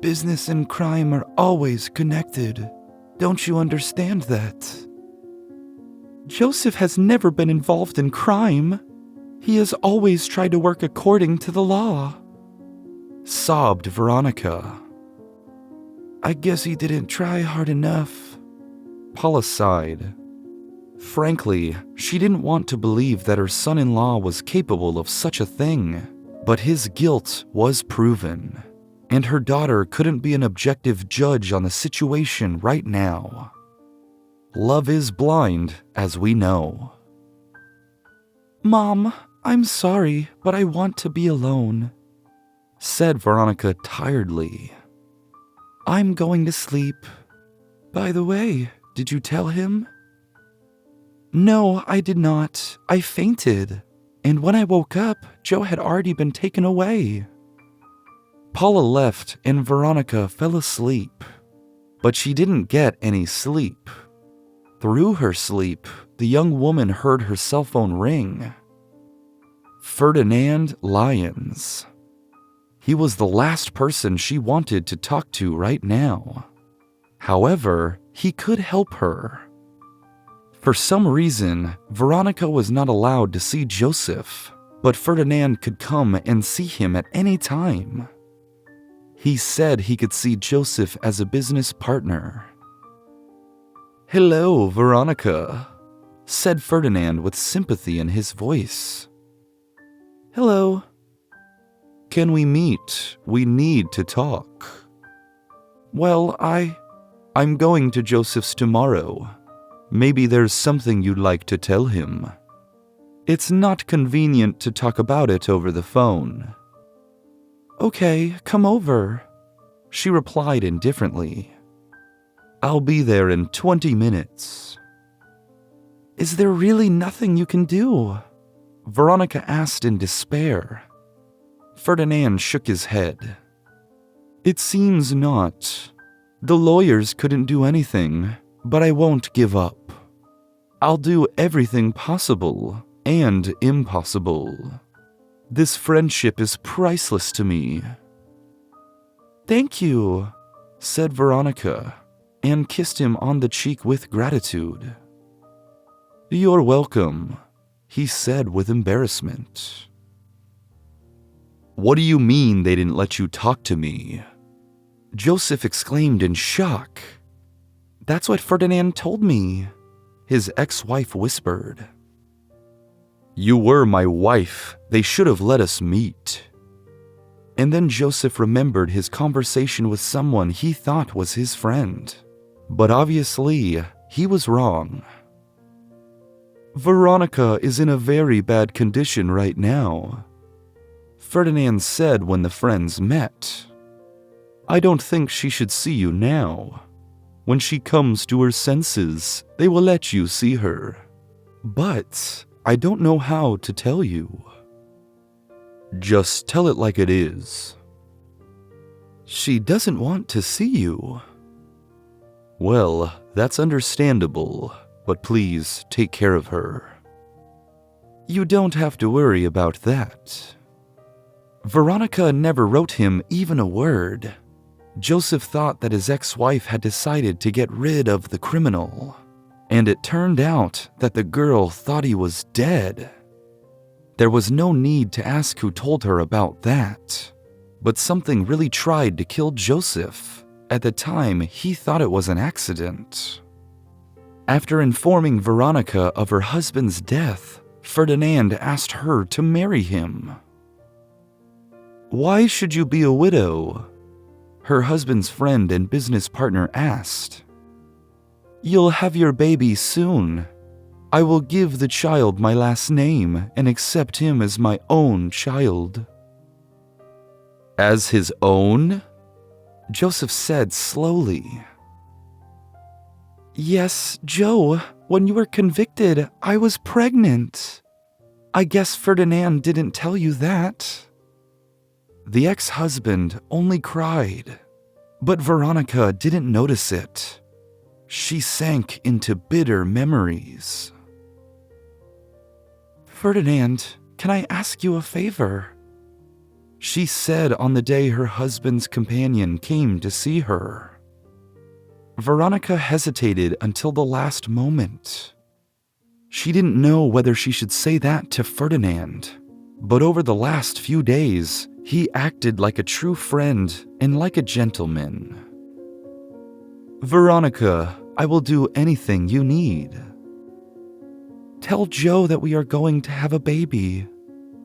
"Business and crime are always connected. Don't you understand that?" "Joseph has never been involved in crime. He has always tried to work according to the law," sobbed Veronica. "I guess he didn't try hard enough," Paula sighed. Frankly, she didn't want to believe that her son-in-law was capable of such a thing, but his guilt was proven, and her daughter couldn't be an objective judge on the situation right now. Love is blind, as we know. "Mom, I'm sorry, but I want to be alone," said Veronica tiredly. "I'm going to sleep. By the way, did you tell him?" "No, I did not. I fainted. And when I woke up, Joe had already been taken away." Paula left and Veronica fell asleep. But she didn't get any sleep. Through her sleep, the young woman heard her cell phone ring. Ferdinand Lyons. He was the last person she wanted to talk to right now. However, he could help her. For some reason, Veronica was not allowed to see Joseph, but Ferdinand could come and see him at any time. He said he could see Joseph as a business partner. "Hello, Veronica," said Ferdinand with sympathy in his voice. "Hello." "Can we meet? We need to talk." "Well, I'm going to Joseph's tomorrow. Maybe there's something you'd like to tell him. It's not convenient to talk about it over the phone." "Okay, come over," she replied indifferently. "I'll be there in 20 minutes. "Is there really nothing you can do?" Veronica asked in despair. Ferdinand shook his head. "It seems not. The lawyers couldn't do anything, but I won't give up. I'll do everything possible and impossible. This friendship is priceless to me." "Thank you," said Veronica, and kissed him on the cheek with gratitude. "You're welcome," he said with embarrassment. "What do you mean they didn't let you talk to me?" Joseph exclaimed in shock. "That's what Ferdinand told me," his ex-wife whispered. "You were my wife. They should have let us meet." And then Joseph remembered his conversation with someone he thought was his friend. But obviously, he was wrong. "Veronica is in a very bad condition right now," Ferdinand said when the friends met. "I don't think she should see you now. When she comes to her senses, they will let you see her. But I don't know how to tell you." "Just tell it like it is." "She doesn't want to see you." "Well, that's understandable, but please take care of her." "You don't have to worry about that." Veronica never wrote him even a word. Joseph thought that his ex-wife had decided to get rid of the criminal, and it turned out that the girl thought he was dead. There was no need to ask who told her about that, but something really tried to kill Joseph. At the time, he thought it was an accident. After informing Veronica of her husband's death, Ferdinand asked her to marry him. "Why should you be a widow?" her husband's friend and business partner asked. "You'll have your baby soon. I will give the child my last name and accept him as my own child." "As his own?" Joseph said slowly. "Yes, Joe, when you were convicted, I was pregnant. I guess Ferdinand didn't tell you that." The ex-husband only cried, but Veronica didn't notice it. She sank into bitter memories. "Ferdinand, can I ask you a favor?" she said on the day her husband's companion came to see her. Veronica hesitated until the last moment. She didn't know whether she should say that to Ferdinand, but over the last few days, he acted like a true friend and like a gentleman. "Veronica, I will do anything you need." "Tell Joe that we are going to have a baby.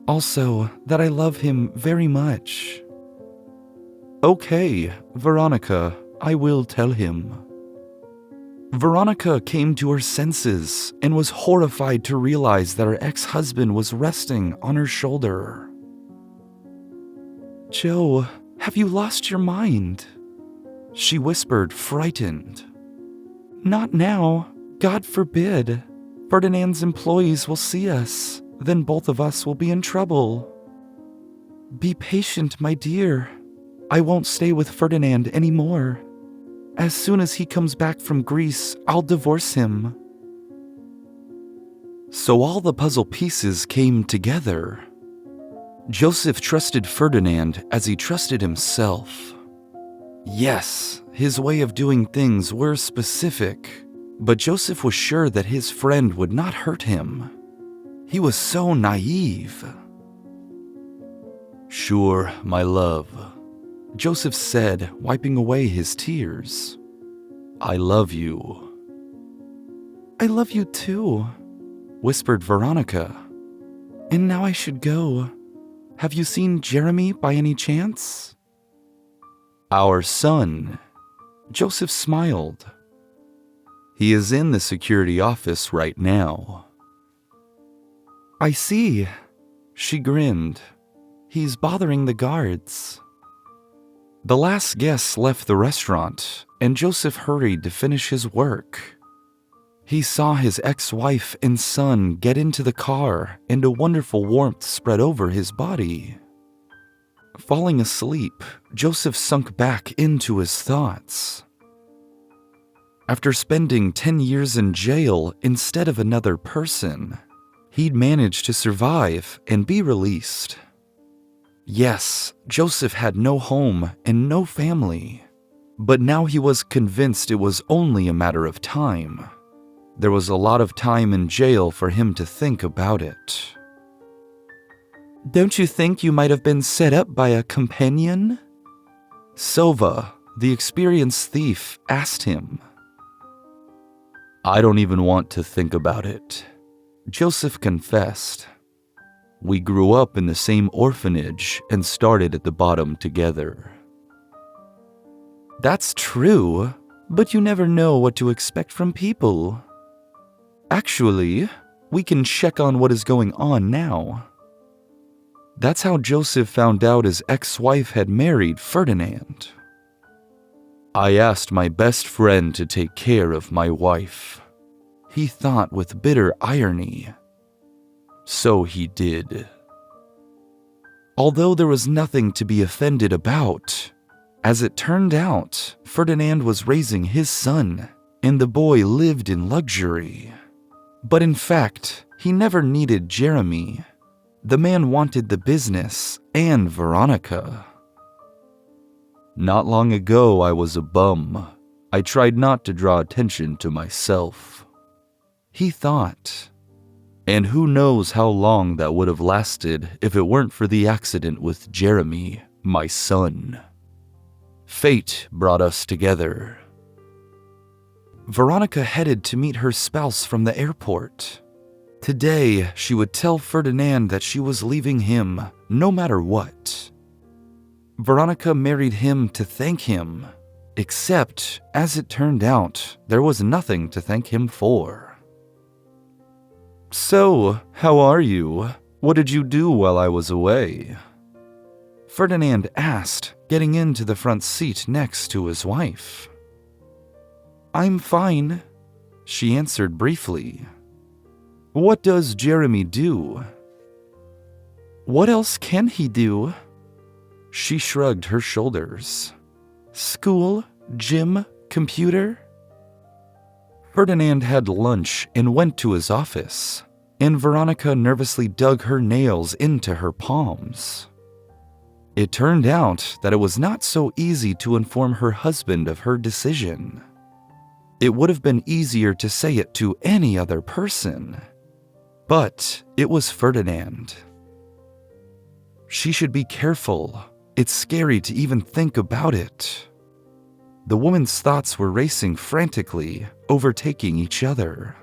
Also, that I love him very much." "Okay, Veronica, I will tell him." Veronica came to her senses and was horrified to realize that her ex-husband was resting on her shoulder. "Joe, have you lost your mind?" she whispered, frightened. "Not now. God forbid. Ferdinand's employees will see us. Then both of us will be in trouble. Be patient, my dear. I won't stay with Ferdinand anymore. As soon as he comes back from Greece, I'll divorce him." So all the puzzle pieces came together. Joseph trusted Ferdinand as he trusted himself. Yes, his way of doing things were specific, but Joseph was sure that his friend would not hurt him. He was so naive. "Sure, my love," Joseph said, wiping away his tears. "I love you." "I love you too," whispered Veronica. "And now I should go. Have you seen Jeremy by any chance?" "Our son." Joseph smiled. "He is in the security office right now." "I see." She grinned. "He's bothering the guards." The last guests left the restaurant, and Joseph hurried to finish his work. He saw his ex-wife and son get into the car, and a wonderful warmth spread over his body. Falling asleep, Joseph sunk back into his thoughts. After spending 10 years in jail instead of another person, he'd managed to survive and be released. Yes, Joseph had no home and no family, but now he was convinced it was only a matter of time. There was a lot of time in jail for him to think about it. "Don't you think you might have been set up by a companion?" Sova, the experienced thief, asked him. "I don't even want to think about it," Joseph confessed. "We grew up in the same orphanage and started at the bottom together." "That's true, but you never know what to expect from people. Actually, we can check on what is going on now." That's how Joseph found out his ex-wife had married Ferdinand. "I asked my best friend to take care of my wife," he thought with bitter irony. So he did. Although there was nothing to be offended about, as it turned out, Ferdinand was raising his son, and the boy lived in luxury. But in fact, he never needed Jeremy. The man wanted the business and Veronica. "Not long ago, I was a bum. I tried not to draw attention to myself," he thought. And who knows how long that would have lasted if it weren't for the accident with Jeremy, my son. Fate brought us together. Veronica headed to meet her spouse from the airport. Today, she would tell Ferdinand that she was leaving him, no matter what. Veronica married him to thank him, except, as it turned out, there was nothing to thank him for. "So, how are you? What did you do while I was away?" Ferdinand asked, getting into the front seat next to his wife. "I'm fine," she answered briefly. "What does Jeremy do?" "What else can he do?" She shrugged her shoulders. "School, gym, computer?" Ferdinand had lunch and went to his office, and Veronica nervously dug her nails into her palms. It turned out that it was not so easy to inform her husband of her decision. It would have been easier to say it to any other person, but it was Ferdinand. She should be careful. It's scary to even think about it. The woman's thoughts were racing frantically, overtaking each other.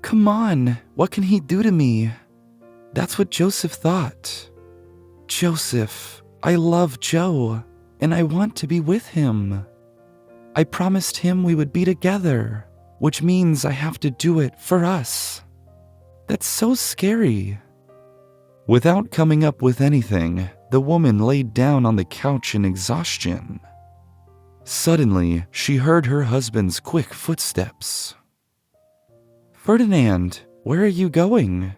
"Come on, what can he do to me?" That's what Joseph thought. "Joseph, I love Joe, and I want to be with him. I promised him we would be together, which means I have to do it for us. That's so scary." Without coming up with anything, the woman laid down on the couch in exhaustion. Suddenly, she heard her husband's quick footsteps. "Ferdinand, where are you going?"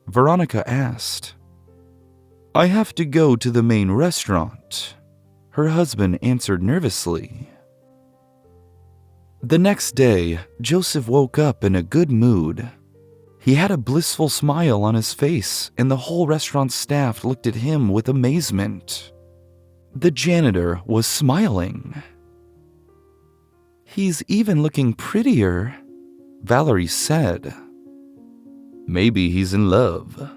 Veronica asked. "I have to go to the main restaurant," her husband answered nervously. The next day, Joseph woke up in a good mood. He had a blissful smile on his face, and the whole restaurant staff looked at him with amazement. The janitor was smiling. "He's even looking prettier," Valerie said. "Maybe he's in love,"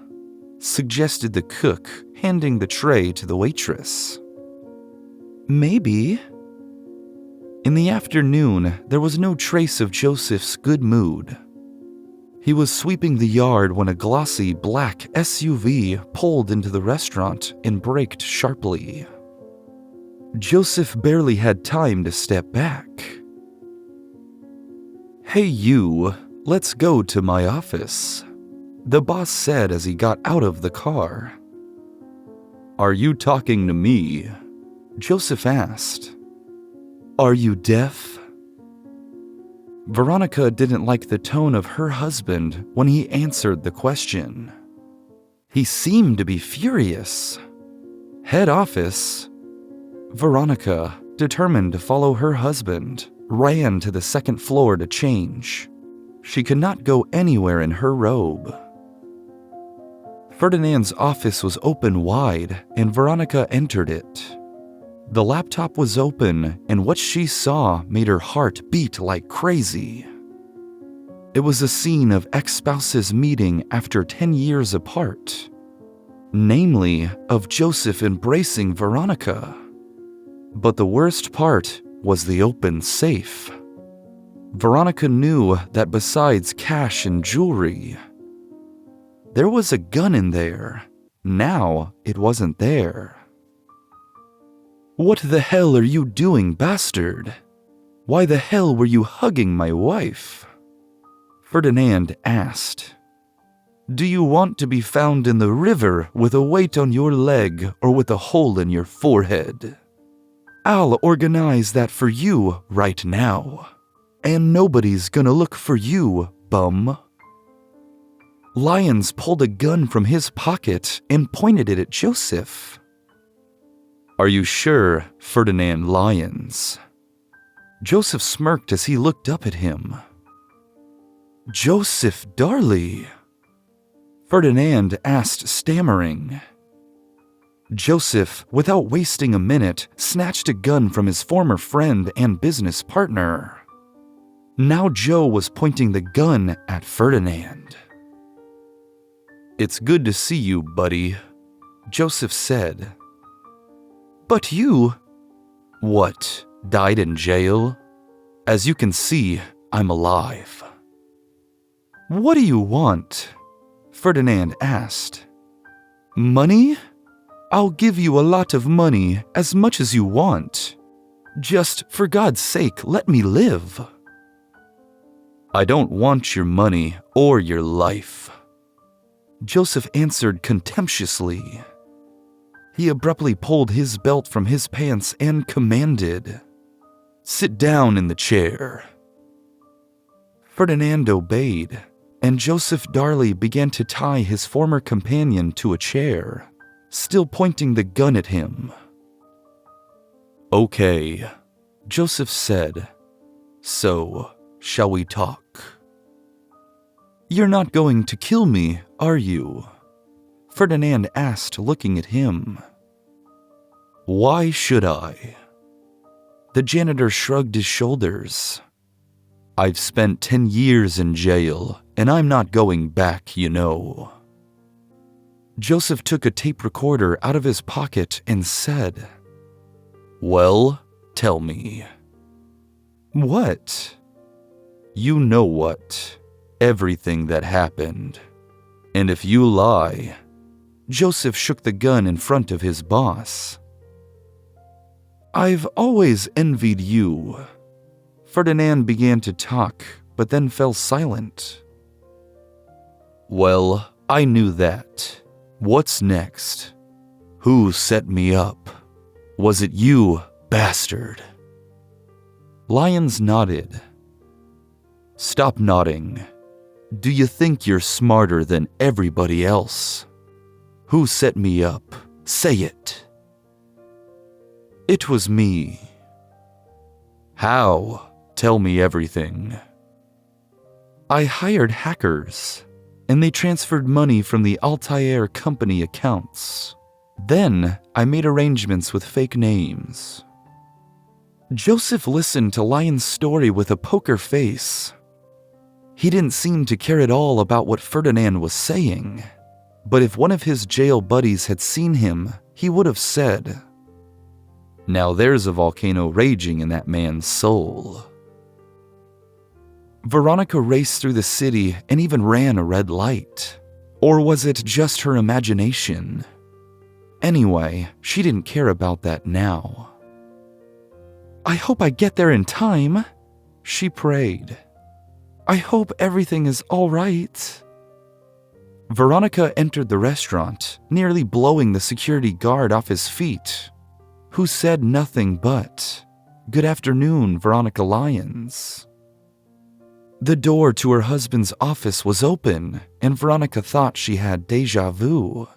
suggested the cook, handing the tray to the waitress. "Maybe." In the afternoon, there was no trace of Joseph's good mood. He was sweeping the yard when a glossy black SUV pulled into the restaurant and braked sharply. Joseph barely had time to step back. "Hey you, let's go to my office," the boss said as he got out of the car. "Are you talking to me?" Joseph asked. "Are you deaf?" Veronica didn't like the tone of her husband when he answered the question. He seemed to be furious. Head office? Veronica, determined to follow her husband, ran to the second floor to change. She could not go anywhere in her robe. Ferdinand's office was open wide, and Veronica entered it. The laptop was open, and what she saw made her heart beat like crazy. It was a scene of ex-spouses meeting after 10 years apart. Namely, of Joseph embracing Veronica. But the worst part was the open safe. Veronica knew that besides cash and jewelry, there was a gun in there. Now it wasn't there. "What the hell are you doing, bastard? Why the hell were you hugging my wife?" Ferdinand asked. "Do you want to be found in the river with a weight on your leg or with a hole in your forehead? I'll organize that for you right now. And nobody's gonna look for you, bum." Lyons pulled a gun from his pocket and pointed it at Joseph. "Are you sure, Ferdinand Lyons?" Joseph smirked as he looked up at him. "Joseph Darley?" Ferdinand asked, stammering. Joseph, without wasting a minute, snatched a gun from his former friend and business partner. Now Joe was pointing the gun at Ferdinand. "It's good to see you, buddy," Joseph said. "But you—" "What, died in jail? As you can see, I'm alive." "What do you want?" Ferdinand asked. "Money? I'll give you a lot of money, as much as you want. Just, for God's sake, let me live." "I don't want your money or your life," Joseph answered contemptuously. He abruptly pulled his belt from his pants and commanded, "Sit down in the chair." Ferdinand obeyed, and Joseph Darley began to tie his former companion to a chair, still pointing the gun at him. "Okay," Joseph said. "So, shall we talk?" "You're not going to kill me, are you?" Ferdinand asked, looking at him. "Why should I?" The janitor shrugged his shoulders. "I've spent 10 years in jail, and I'm not going back, you know." Joseph took a tape recorder out of his pocket and said, "Well, tell me." "What?" "You know what. Everything that happened. And if you lie—" Joseph shook the gun in front of his boss. "I've always envied you." Ferdinand began to talk, but then fell silent. "Well, I knew that. What's next? Who set me up? Was it you, bastard?" Lyons nodded. "Stop nodding. Do you think you're smarter than everybody else? Who set me up? Say it." "It was me." "How? Tell me everything." "I hired hackers, and they transferred money from the Altair company accounts. Then I made arrangements with fake names." Joseph listened to Lyon's story with a poker face. He didn't seem to care at all about what Ferdinand was saying, but if one of his jail buddies had seen him, he would have said, "Now there's a volcano raging in that man's soul." Veronica raced through the city and even ran a red light. Or was it just her imagination? Anyway, she didn't care about that now. "I hope I get there in time," she prayed. "I hope everything is all right." Veronica entered the restaurant, nearly blowing the security guard off his feet, who said nothing but, "Good afternoon, Veronica Lyons." The door to her husband's office was open, and Veronica thought she had déjà vu.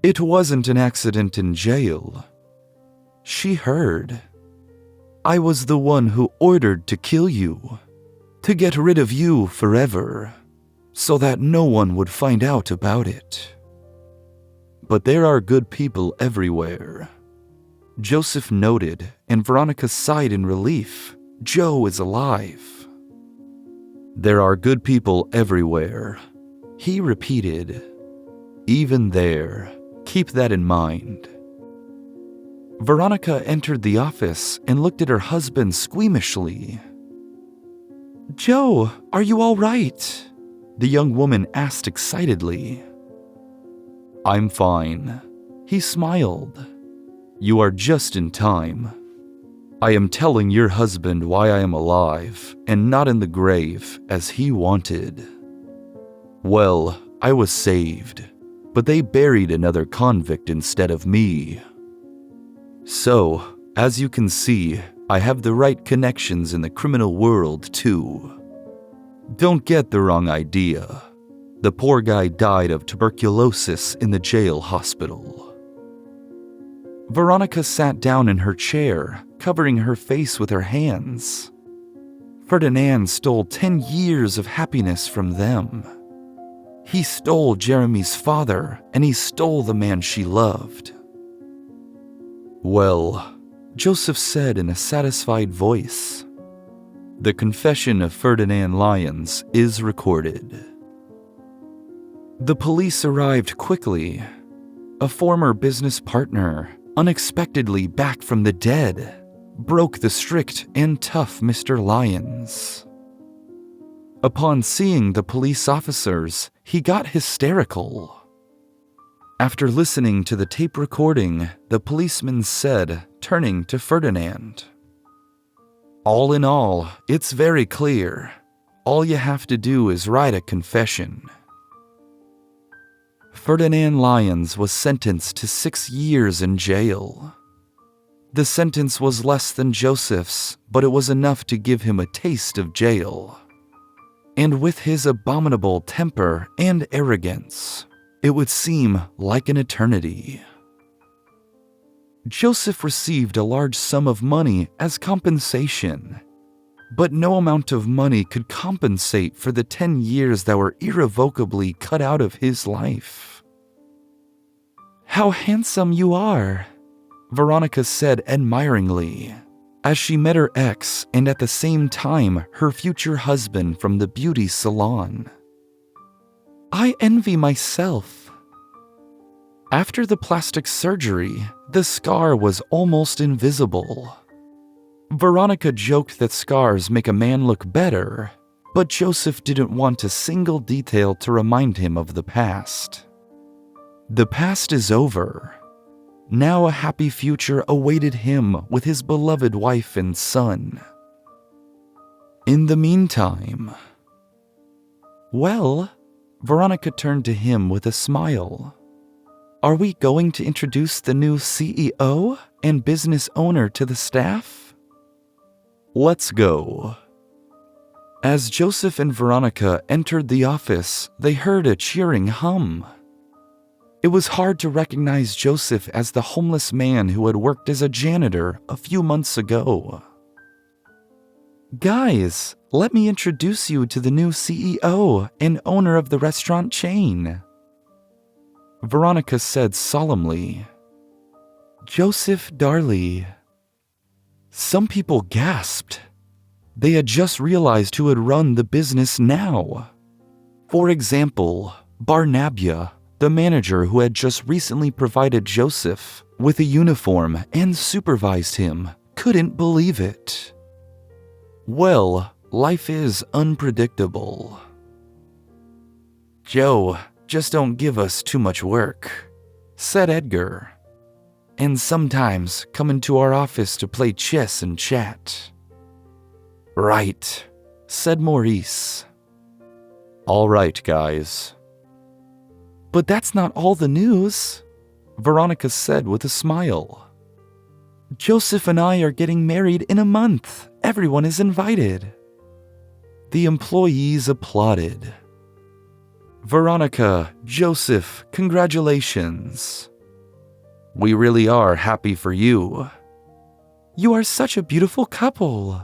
It wasn't an accident in jail. She heard, "I was the one who ordered to kill you, to get rid of you forever, so that no one would find out about it." But there are good people everywhere, Joseph noted, and Veronica sighed in relief. Joe is alive. "There are good people everywhere," he repeated. "Even there. Keep that in mind." Veronica entered the office and looked at her husband squeamishly. "Joe, are you all right?" the young woman asked excitedly. "I'm fine." He smiled. "You are just in time. I am telling your husband why I am alive and not in the grave as he wanted. Well, I was saved, but they buried another convict instead of me. So, as you can see, I have the right connections in the criminal world too. Don't get the wrong idea. The poor guy died of tuberculosis in the jail hospital." Veronica sat down in her chair, covering her face with her hands. Ferdinand stole 10 years of happiness from them. He stole Jeremy's father, and he stole the man she loved. "Well," Joseph said in a satisfied voice, "the confession of Ferdinand Lyons is recorded." The police arrived quickly. A former business partner, unexpectedly back from the dead, broke the strict and tough Mr. Lyons. Upon seeing the police officers, he got hysterical. After listening to the tape recording, the policeman said, turning to Ferdinand, "All in all, it's very clear. All you have to do is write a confession." Ferdinand Lyons was sentenced to 6 years in jail. The sentence was less than Joseph's, but it was enough to give him a taste of jail. And with his abominable temper and arrogance, it would seem like an eternity. Joseph received a large sum of money as compensation, but no amount of money could compensate for the 10 years that were irrevocably cut out of his life. "How handsome you are," Veronica said admiringly, as she met her ex and at the same time her future husband from the beauty salon. "I envy myself." After the plastic surgery, the scar was almost invisible. Veronica joked that scars make a man look better, but Joseph didn't want a single detail to remind him of the past. The past is over. Now a happy future awaited him with his beloved wife and son. In the meantime... Well, Veronica turned to him with a smile. "Are we going to introduce the new CEO and business owner to the staff?" "Let's go." As Joseph and Veronica entered the office, they heard a cheering hum. It was hard to recognize Joseph as the homeless man who had worked as a janitor a few months ago. "Guys, let me introduce you to the new CEO and owner of the restaurant chain," Veronica said solemnly. "Joseph Darley." Some people gasped. They had just realized who had run the business now. For example, Barnabia, the manager who had just recently provided Joseph with a uniform and supervised him, couldn't believe it. Well, life is unpredictable. "Joe, just don't give us too much work," said Edgar. "And sometimes come into our office to play chess and chat." "Right," said Maurice. "All right, guys." "But that's not all the news," Veronica said with a smile. "Joseph and I are getting married in a month. Everyone is invited." The employees applauded. "Veronica, Joseph, congratulations." "We really are happy for you." "You are such a beautiful couple."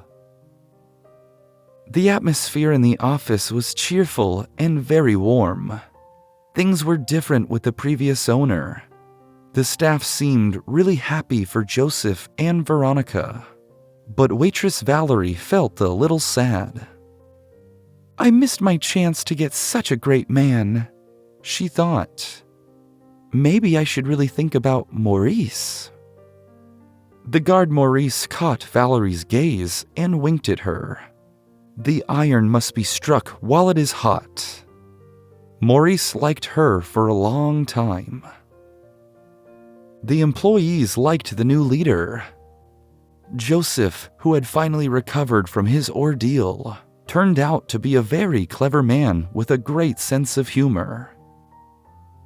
The atmosphere in the office was cheerful and very warm. Things were different with the previous owner. The staff seemed really happy for Joseph and Veronica, but waitress Valerie felt a little sad. "I missed my chance to get such a great man," she thought. "Maybe I should really think about Maurice." The guard Maurice caught Valerie's gaze and winked at her. The iron must be struck while it is hot. Maurice liked her for a long time. The employees liked the new leader. Joseph, who had finally recovered from his ordeal, turned out to be a very clever man with a great sense of humor.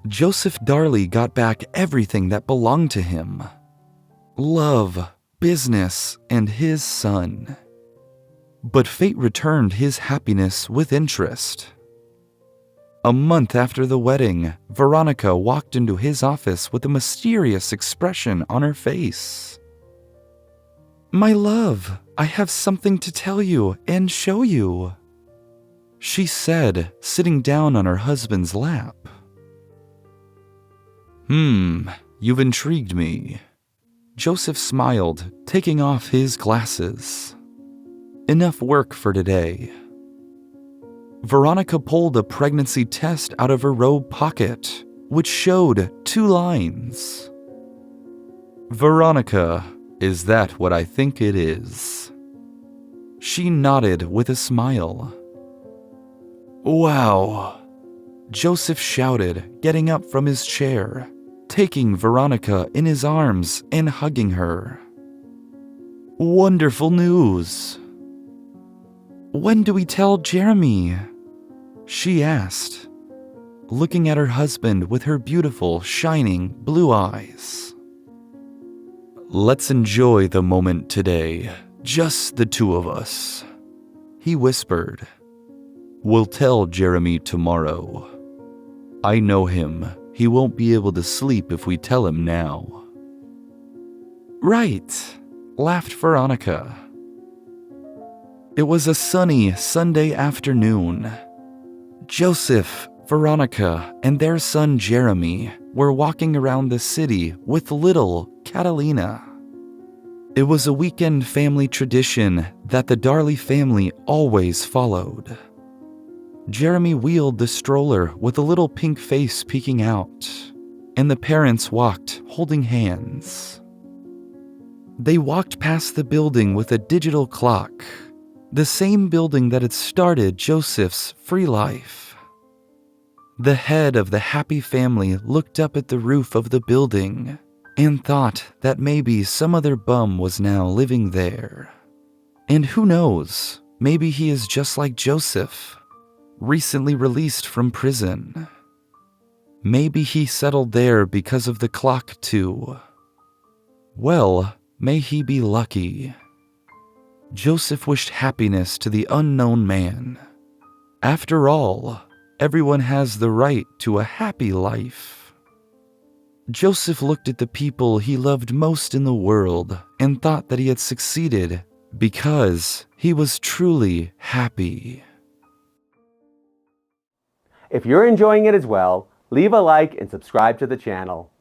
Joseph Darley got back everything that belonged to him: love, business, and his son. But fate returned his happiness with interest. A month after the wedding, Veronica walked into his office with a mysterious expression on her face. "My love, I have something to tell you and show you," she said, sitting down on her husband's lap. You've intrigued me." Joseph smiled, taking off his glasses. "Enough work for today." Veronica pulled a pregnancy test out of her robe pocket, which showed 2 lines. "Veronica, is that what I think it is?" She nodded with a smile. "Wow," Joseph shouted, getting up from his chair, taking Veronica in his arms and hugging her. "Wonderful news." "When do we tell Jeremy?" she asked, looking at her husband with her beautiful, shining blue eyes. "Let's enjoy the moment today, just the 2 of us," he whispered. "We'll tell Jeremy tomorrow. I know him. He won't be able to sleep if we tell him now." "Right," laughed Veronica. It was a sunny Sunday afternoon. Joseph, Veronica, and their son Jeremy were walking around the city with little Catalina. It was a weekend family tradition that the Darley family always followed. Jeremy wheeled the stroller with a little pink face peeking out, and the parents walked holding hands. They walked past the building with a digital clock, the same building that had started Joseph's free life. The head of the happy family looked up at the roof of the building and thought that maybe some other bum was now living there. And who knows, maybe he is just like Joseph, recently released from prison. Maybe he settled there because of the clock too. Well, may he be lucky. Joseph wished happiness to the unknown man. After all, everyone has the right to a happy life. Joseph looked at the people he loved most in the world and thought that he had succeeded because he was truly happy. If you're enjoying it as well, leave a like and subscribe to the channel.